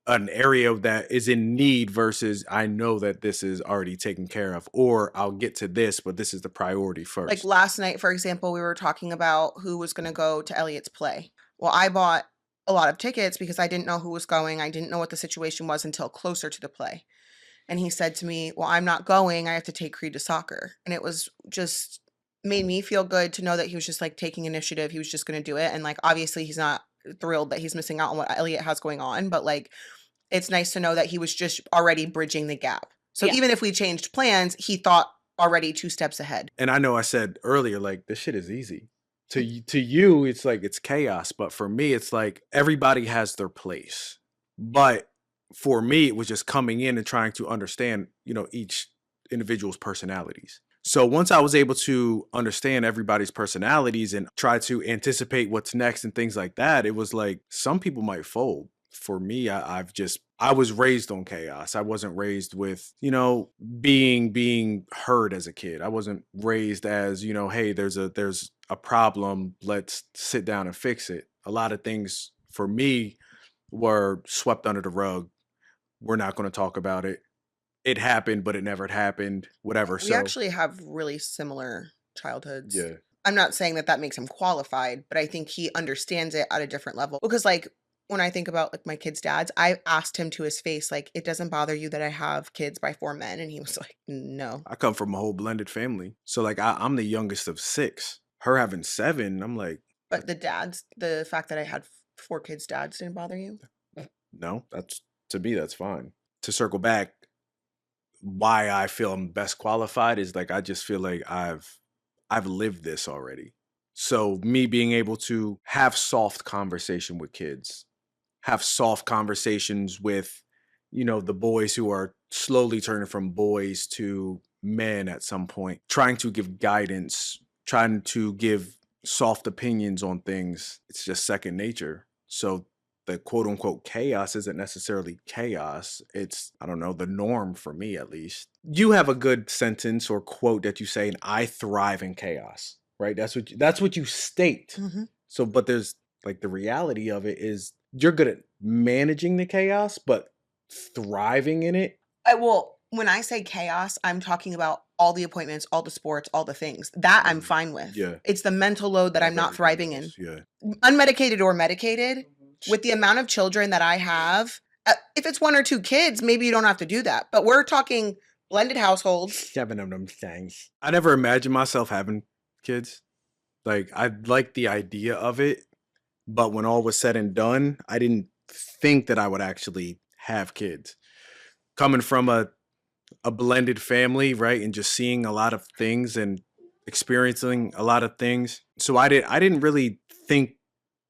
an area that is in need versus I know that this is already taken care of, or I'll get to this, but this is the priority first. Like last night, for example, we were talking about who was going to go to Elliot's play. Well, I bought a lot of tickets because I didn't know who was going. I didn't know what the situation was until closer to the play. And he said to me, well, I'm not going. I have to take Creed to soccer. And it was just made me feel good to know that he was just like taking initiative. He was just going to do it. And like, obviously he's not thrilled that he's missing out on what Elliot has going on, but like, it's nice to know that he was just already bridging the gap. So Yeah. even if we changed plans, he thought already 2 steps ahead. And I know I said earlier, like, this shit is easy. To you, it's like it's chaos. But for me, it's like everybody has their place. But for me, it was just coming in and trying to understand, each individual's personalities. So once I was able to understand everybody's personalities and try to anticipate what's next and things like that, it was like some people might fold. For me, I was raised on chaos. I wasn't raised with, being heard as a kid. I wasn't raised as, hey, there's a problem, let's sit down and fix it. A lot of things for me were swept under the rug. We're not going to talk about it. It happened, but it never happened, whatever. We actually have really similar childhoods. Yeah. I'm not saying that makes him qualified, but I think he understands it at a different level. Because like when I think about like my kids' dads, I asked him to his face, like, it doesn't bother you that I have kids by 4 men? And he was like, no. I come from a whole blended family. So like I'm the youngest of 6. Her having 7, I'm like. But the fact that I had 4 kids' dads didn't bother you? No, to me, that's fine. To circle back, why I feel I'm best qualified is like I just feel like I've lived this already. So me being able to have soft conversation with kids, have soft conversations with, the boys who are slowly turning from boys to men at some point, trying to give guidance, trying to give soft opinions on things. It's just second nature. So the quote unquote chaos isn't necessarily chaos. It's, I don't know, the norm for me at least. You have a good sentence or quote that you say, and I thrive in chaos, right? That's what you state. Mm-hmm. So, but there's like the reality of it is you're good at managing the chaos, but thriving in it. Well, when I say chaos, I'm talking about all the appointments, all the sports, all the things. That I'm fine with. Yeah. It's the mental load that I'm not thriving in. Yeah. Unmedicated or medicated, with the amount of children that I have, if it's 1 or 2 kids, maybe you don't have to do that. But we're talking blended households. 7 of them things. I never imagined myself having kids. Like, I like the idea of it, but when all was said and done, I didn't think that I would actually have kids. Coming from a blended family, right, and just seeing a lot of things and experiencing a lot of things. So I didn't really think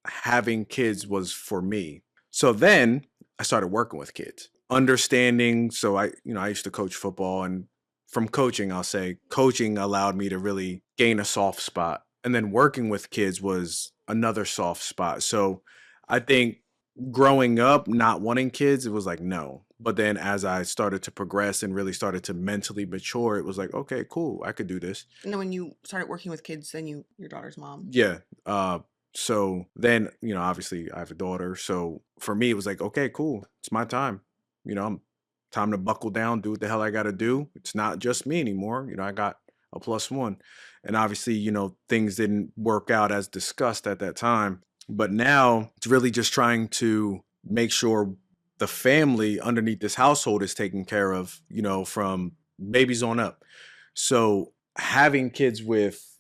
having kids was for me. So then I started working with kids, understanding. So I used to coach football, and from coaching, I'll say coaching allowed me to really gain a soft spot. And then working with kids was another soft spot. So I think growing up, not wanting kids, it was like, no. But then as I started to progress and really started to mentally mature, it was like, okay, cool, I could do this. And then when you started working with kids, then your daughter's mom. Yeah. So then, obviously I have a daughter. So for me, it was like, okay, cool. It's my time. I'm time to buckle down, do what the hell I got to do. It's not just me anymore. I got a +1. And obviously, things didn't work out as discussed at that time. But now it's really just trying to make sure the family underneath this household is taken care of, from babies on up. So having kids with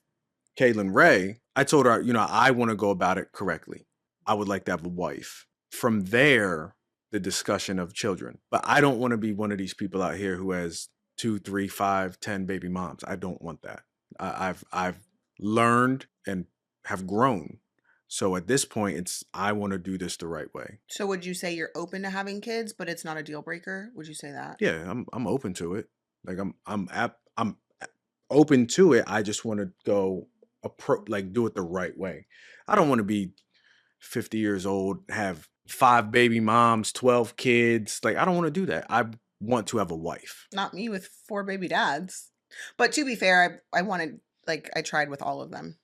Caitlin Ray, I told her, I want to go about it correctly. I would like to have a wife. From there, the discussion of children. But I don't want to be one of these people out here who has 2, 3, 5, 10 baby moms. I don't want that. I've learned and have grown. So at this point, I want to do this the right way. So would you say you're open to having kids, but it's not a deal breaker? Would you say that? Yeah, I'm open to it. Like I'm open to it. I just want to go do it the right way. I don't want to be 50 years old, have 5 baby moms, 12 kids. Like, I don't want to do that. I want to have a wife. Not me with 4 baby dads. But to be fair, I wanted, I tried with all of them.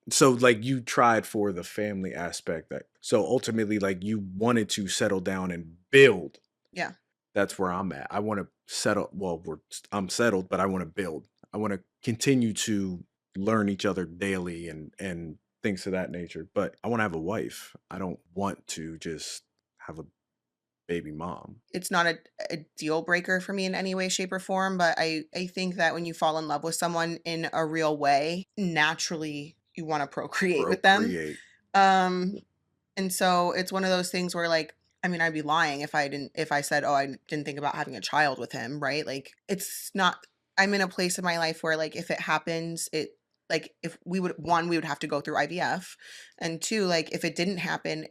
So you tried for the family aspect. So ultimately, you wanted to settle down and build. Yeah. That's where I'm at. I want to settle. Well, I'm settled, but I want to build. I want to continue to learn each other daily and things of that nature. But I want to have a wife. I don't want to just have a baby mom. It's not a deal breaker for me in any way, shape, or form, but I think that when you fall in love with someone in a real way, naturally you want to procreate with them. And so it's one of those things where I'd be lying if I said, oh, I didn't think about having a child with him, right? It's not, I'm in a place in my life where if it happens, if we would have to go through IVF, and 2, if it didn't happen,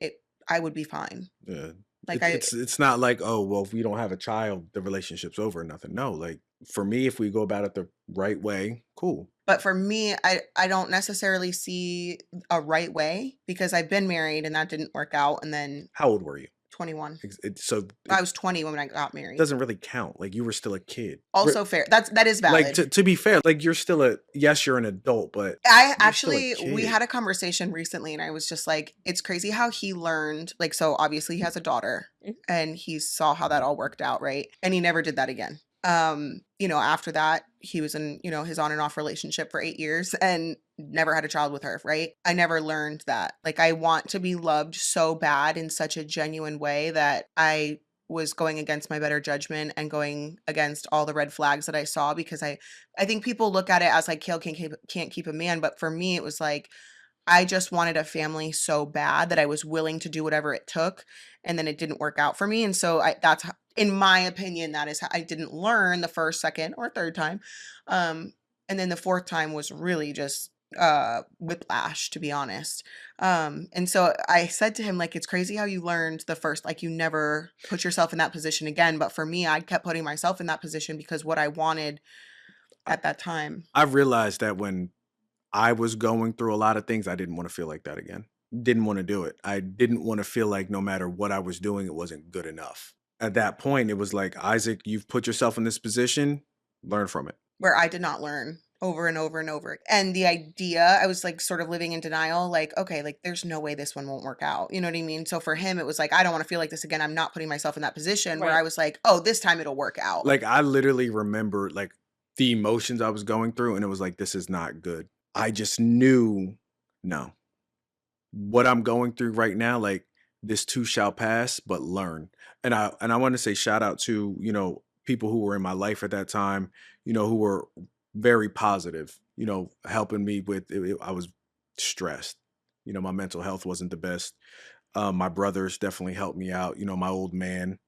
I would be fine. Yeah. It's not like, oh, well, if we don't have a child, the relationship's over or nothing. No, for me, if we go about it the right way, cool. But for me, I don't necessarily see a right way, because I've been married and that didn't work out. And then How old were you? 21. So I was 20 when I got married. Doesn't really count. You were still a kid. Also fair. That is valid. To be fair, you're still you're an adult, but we had a conversation recently, and I was just like, it's crazy how he learned, so obviously he has a daughter, and he saw how that all worked out, right? And he never did that again. After that, he was in, his on and off relationship for 8 years and never had a child with her, right? I never learned that. I want to be loved so bad in such a genuine way that I was going against my better judgment and going against all the red flags that I saw, because I think people look at it as Kale can't keep a man. But for me, it was I just wanted a family so bad that I was willing to do whatever it took, and then it didn't work out for me. And so that's, in my opinion, that is how I didn't learn the first, second, or third time. And then the 4th time was really just whiplash, to be honest. And so I said to him, it's crazy how you learned the first, you never put yourself in that position again. But for me, I kept putting myself in that position because what I wanted at that time. I realized that when I was going through a lot of things, I didn't want to feel like that again. Didn't want to do it. I didn't want to feel like no matter what I was doing, it wasn't good enough. At that point, it was like, Isaac, you've put yourself in this position, learn from it. Where I did not learn over and over and over. And the idea, I was sort of living in denial, okay, there's no way this one won't work out. You know what I mean? So for him, it was I don't want to feel like this again. I'm not putting myself in that position where I was oh, this time it'll work out. I literally remember, the emotions I was going through, and it was like, this is not good. I just knew, no, what I'm going through right now, like this too shall pass, but learn. And I want to say shout out to, people who were in my life at that time, who were very positive, helping me with I was stressed. My mental health wasn't the best. My brothers definitely helped me out, my old man,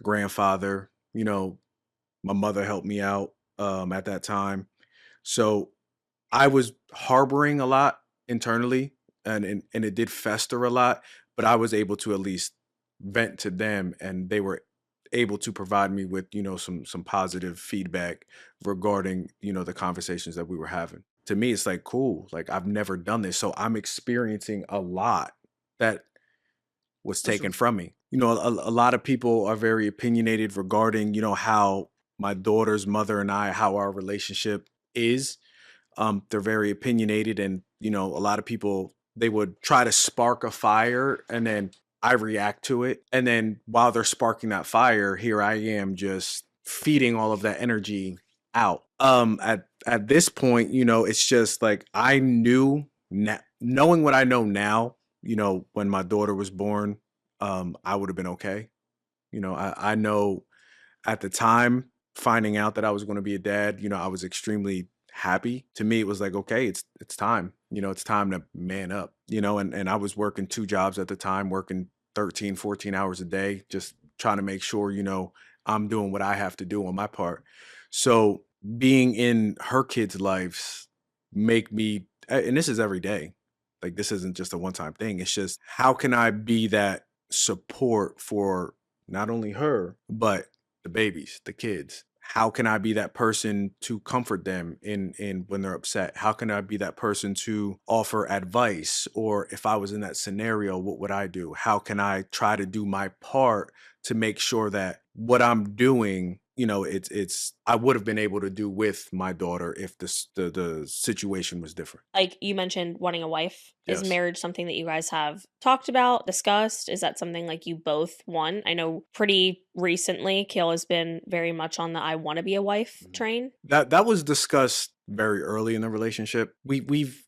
grandfather, my mother helped me out at that time. So I was harboring a lot internally, and it did fester a lot, but I was able to at least vent to them, and they were able to provide me with, some positive feedback regarding, the conversations that we were having. To me, it's like, cool, like I've never done this, so I'm experiencing a lot that was Was taken from me. A lot of people are very opinionated regarding, how my daughter's mother and I, how our relationship is. They're very opinionated, and a lot of people, they would try to spark a fire, and then I react to it, and then while they're sparking that fire, here I am just feeding all of that energy out. At this point, it's just like I knew, knowing what I know now, when my daughter was born, I would have been okay. I know at the time, finding out that I was going to be a dad, I was extremely happy. To me, it was like, okay, it's time. It's time to man up. And I was working two jobs at the time, working 13, 14 hours a day, just trying to make sure, I'm doing what I have to do on my part. So being in her kids' lives make me, and this is every day. Like this isn't just a one-time thing. It's just how can I be that support for not only her, but the babies, the kids. How can I be that person to comfort them in when they're upset? How can I be that person to offer advice? Or if I was in that scenario, what would I do? How can I try to do my part to make sure that what I'm doing, it's I would have been able to do with my daughter if the situation was different. Like you mentioned wanting a wife. Is Yes. marriage something that you guys have talked about, discussed? Is that something like you both want? I know pretty recently Kale has been very much on the I want to be a wife Mhm. train. That was discussed very early in the relationship. We've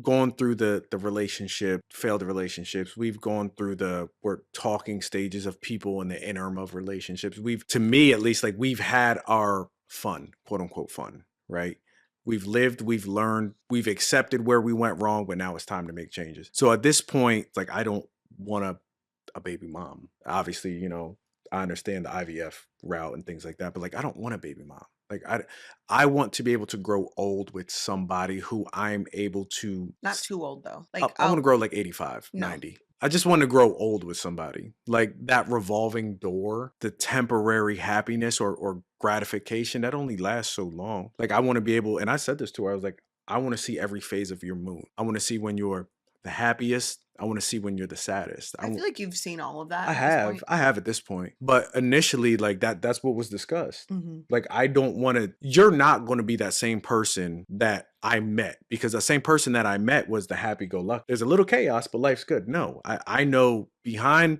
gone through the relationship, failed relationships. We've gone through the we're talking stages of people in the interim of relationships. We've, to me at least, like we've had our fun, quote unquote fun, right? We've lived, we've learned, we've accepted where we went wrong, but now it's time to make changes. So at this point, like I don't want a baby mom. Obviously, I understand the IVF route and things like that, but like I don't want a baby mom. Like I want to be able to grow old with somebody who I'm able to not too old though. I, Like I want to I'll grow like 85, no. 90. I just want to grow old with somebody. Like that revolving door, the temporary happiness or gratification that only lasts so long. Like I want to be able, and I said this to her, I was like, I want to see every phase of your mood. I want to see when you're the happiest. I want to see when you're the saddest. I feel like you've seen all of that I at this have. point. I have at this point. But initially, like that's what was discussed. Mhm. Like I don't want to you're not going to be that same person that I met, because the same person that I met was the happy go lucky. There's a little chaos, but life's good. No, I know behind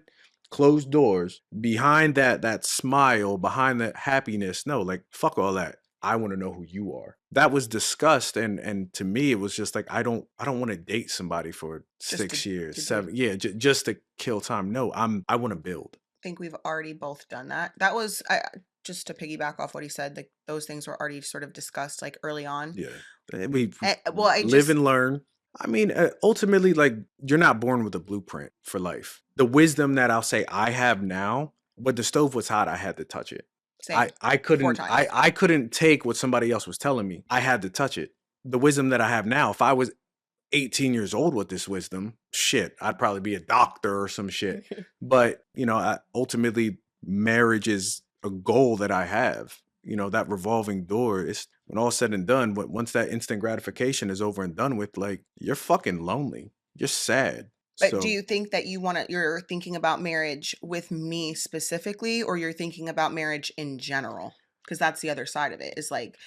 closed doors, behind that smile, behind that happiness, no, like fuck all that. I want to know who you are. That was discussed, and to me it was just like I don't want to date somebody for Just 6 years, to do. 7, yeah, just to kill time. No, I want to build. Think we've already both done that. That was I just to piggyback off what he said, like those things were already sort of discussed like early on. Yeah. We Well, I live just and learn. I mean, ultimately, like, you're not born with a blueprint for life. The wisdom that I'll say I have now, when the stove was hot, I had to touch it. same I 4 couldn't times. I couldn't take what somebody else was telling me. I had to touch it. The wisdom that I have now, if I was 18 years old with this wisdom, shit, I'd probably be a doctor or some shit. But, ultimately, marriage is a goal that I have. That revolving door is when all said and done, but once that instant gratification is over and done with, like, you're fucking lonely. You're sad. But do So, you think that you're thinking about marriage with me specifically, or you're thinking about marriage in general? Because that's the other side of it. Is like,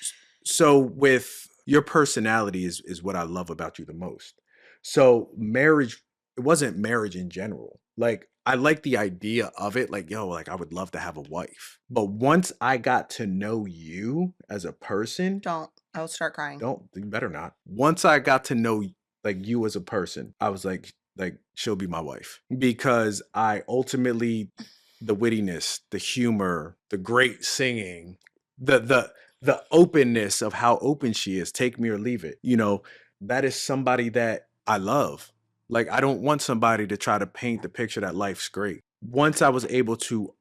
so with your personality is what I love about you the most. So marriage, it wasn't marriage in general. Like I like the idea of it, like, yo, like I would love to have a wife. But once I got to know you as a person, Don't. I'll start crying. you better not. Once I got to know like you as a person, I was like she'll be my wife because I ultimately the wittiness, the humor, the great singing, the openness of how open she is, take me or leave it. You know, that is somebody that I love. Like I don't want somebody to try to paint the picture that life's great. Once I was able to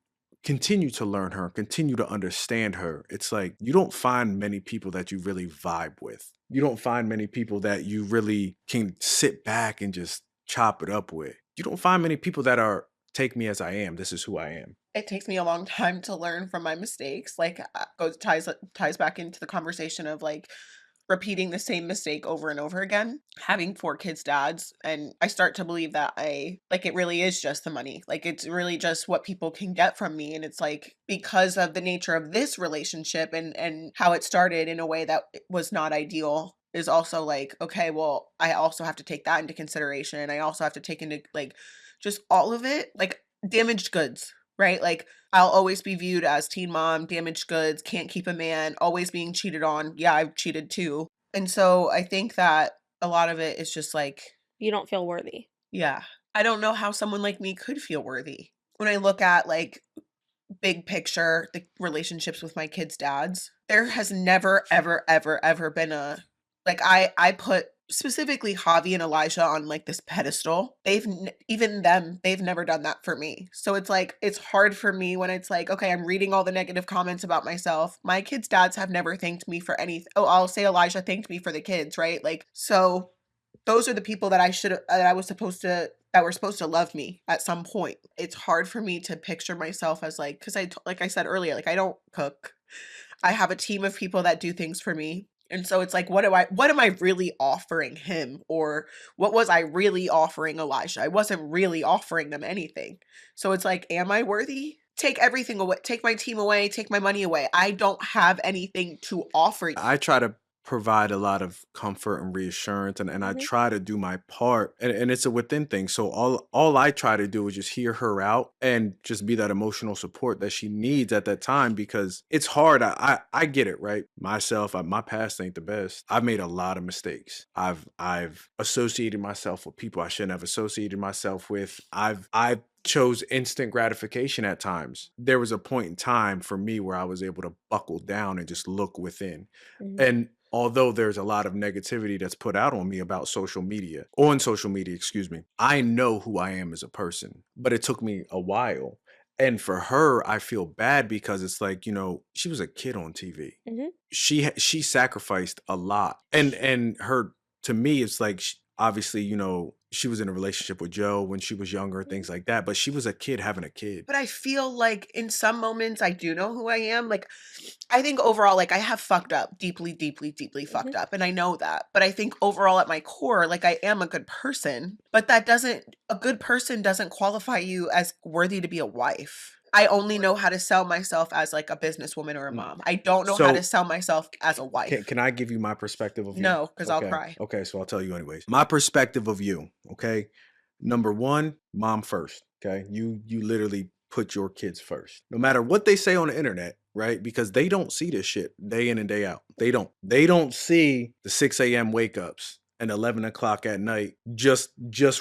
continue to learn her, continue to understand her, it's like you don't find many people that you really vibe with. You don't find many people that you really can sit back and just chop it up with. You don't find many people that are take me as I am. This is who I am. It takes me a long time to learn from my mistakes. Like, goes ties back into the conversation of like repeating the same mistake over and over again. Having 4 kids' dads, and I start to believe that it really is just the money. Like it's really just what people can get from me, and it's like because of the nature of this relationship and how it started in a way that was not ideal is also like, okay, well, I also have to take that into consideration. I also have to take into like just all of it, like damaged goods, right? Like I'll always be viewed as teen mom, damaged goods, can't keep a man, always being cheated on. Yeah, I've cheated too. And so I think that a lot of it is just like, You don't feel worthy. yeah, I don't know how someone like me could feel worthy. When I look at like big picture, the relationships with my kids' dads, there has never, ever, ever, ever been a like I put specifically Javi and Elijah on like this pedestal. Even them, they've never done that for me. So it's like it's hard for me when it's like, okay, I'm reading all the negative comments about myself. My kids' dads have never thanked me for anything. Oh, I'll say Elijah thanked me for the kids, right? Like so those are the people that I was supposed to that were supposed to love me at some point. It's hard for me to picture myself as like cuz like I said earlier, like I don't cook. I have a team of people that do things for me. And so it's like what am I really offering him, or what was I really offering Elijah? I wasn't really offering them anything. So it's like, am I worthy? Take everything away, take my team away, take my money away. I don't have anything to offer you. I try to provide a lot of comfort and reassurance and I Mhm. try to do my part and it's a within thing. So all I try to do is just hear her out and just be that emotional support that she needs at that time because it's hard. I get it, right? My past ain't the best. I've made a lot of mistakes. I've associated myself with people I shouldn't have associated myself with. I've chose instant gratification at times. There was a point in time for me where I was able to buckle down and just look within. Mhm. And although there's a lot of negativity that's put out on me about on social media, excuse me, I know who I am as a person, but it took me a while. And for her, I feel bad because it's like, she was a kid on TV. Mhm. She sacrificed a lot. And her to me it's like obviously, she was in a relationship with Joe when she was younger, things like that, but she was a kid having a kid. But I feel like in some moments I do know who I am. Like I think overall, like I have fucked up, deeply, deeply, deeply fucked Mhm. up. And I know that. But I think overall at my core, like I am a good person. But a good person doesn't qualify you as worthy to be a wife. I only know how to sell myself as like a businesswoman or a Mm. mom. I don't know how to So sell myself as a wife. can I give you my perspective of you? No, because I'll Okay. cry. Okay, so I'll tell you anyways. My perspective of you, okay? Number 1, mom first, okay? You literally put your kids first. No matter what they say on the internet, right? Because they don't see this shit day in and day out. They don't. They don't see the 6 a.m. wake ups and 11 o'clock at night just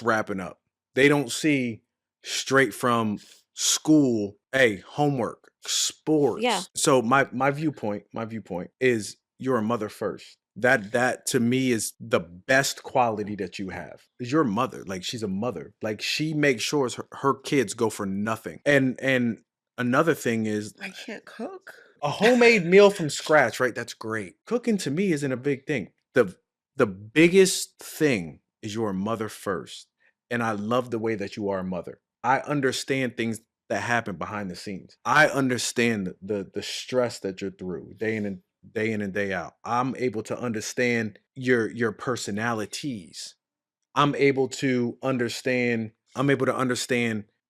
wrapping up. They don't see straight from school, hey, homework, Yeah. sports. So my viewpoint is you're a mother first. That to me is the best quality that you have. Is your mother. Like she's a mother. Like she makes sure her kids go for nothing. And another thing is I can't cook. a homemade meal from scratch, right? That's great. Cooking to me isn't a big thing. The biggest thing is you're a mother first. And I love the way that you are a mother. I understand things that happen behind the scenes. I understand the stress that you're through day in and day out. I'm able to understand your personalities. I'm able to understand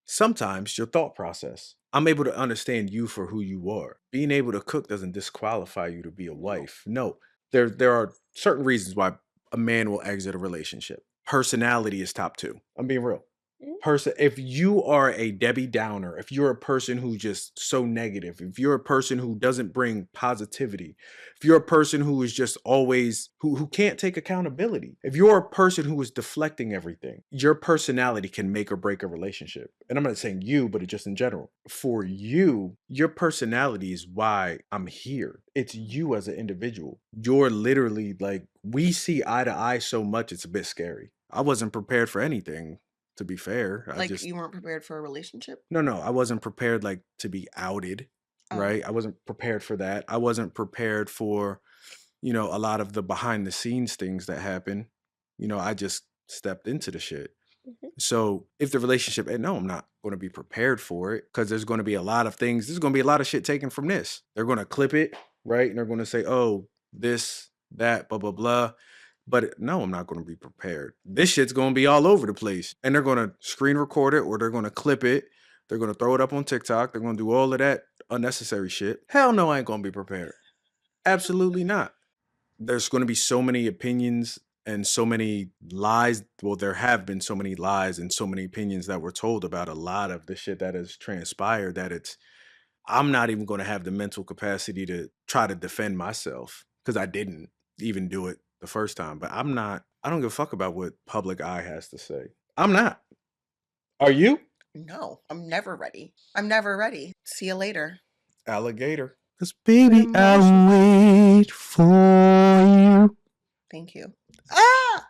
sometimes your thought process. I'm able to understand you for who you are. Being able to cook doesn't disqualify you to be a No. wife. No. There are certain reasons why a man will exit a relationship. Personality is top 2. I'm being real. person, if you are a Debbie Downer, if you're a person who's just so negative, if you're a person who doesn't bring positivity, if you're a person who is just always who can't take accountability, if you're a person who is deflecting everything, your personality can make or break a relationship. And I'm not saying you, but just in general. For you, your personality is why I'm here. It's you as an individual. You're literally like, we see eye to eye so much, it's a bit scary. I wasn't prepared for anything, to be fair. Like you weren't prepared for a relationship? No, I wasn't prepared like to be outed, right? I wasn't prepared for that. I wasn't prepared for, a lot of the behind the scenes things that happen. I just stepped into the shit. So if the relationship, and no, I'm not going to be prepared for it because there's going to be a lot of things. There's going to be a lot of shit taken from this. They're going to clip it, right? And they're going to say, oh, this, that, blah, blah, blah. But no, I'm not going to be prepared. This shit's going to be all over the place. And they're going to screen record it or they're going to clip it. They're going to throw it up on TikTok. They're going to do all of that unnecessary shit. Hell no, I ain't going to be prepared. Absolutely not. There's going to be so many opinions and so many lies. Well, there have been so many lies and so many opinions that were told about a lot of the shit that has transpired that I'm not even going to have the mental capacity to try to defend myself because I didn't even do it the first time. But I don't give a fuck about what public eye has to say. I'm not. Are you? No, I'm never ready. I'm never ready. See you later. Alligator. Cause baby, I'll wait for you. Thank you. Ah!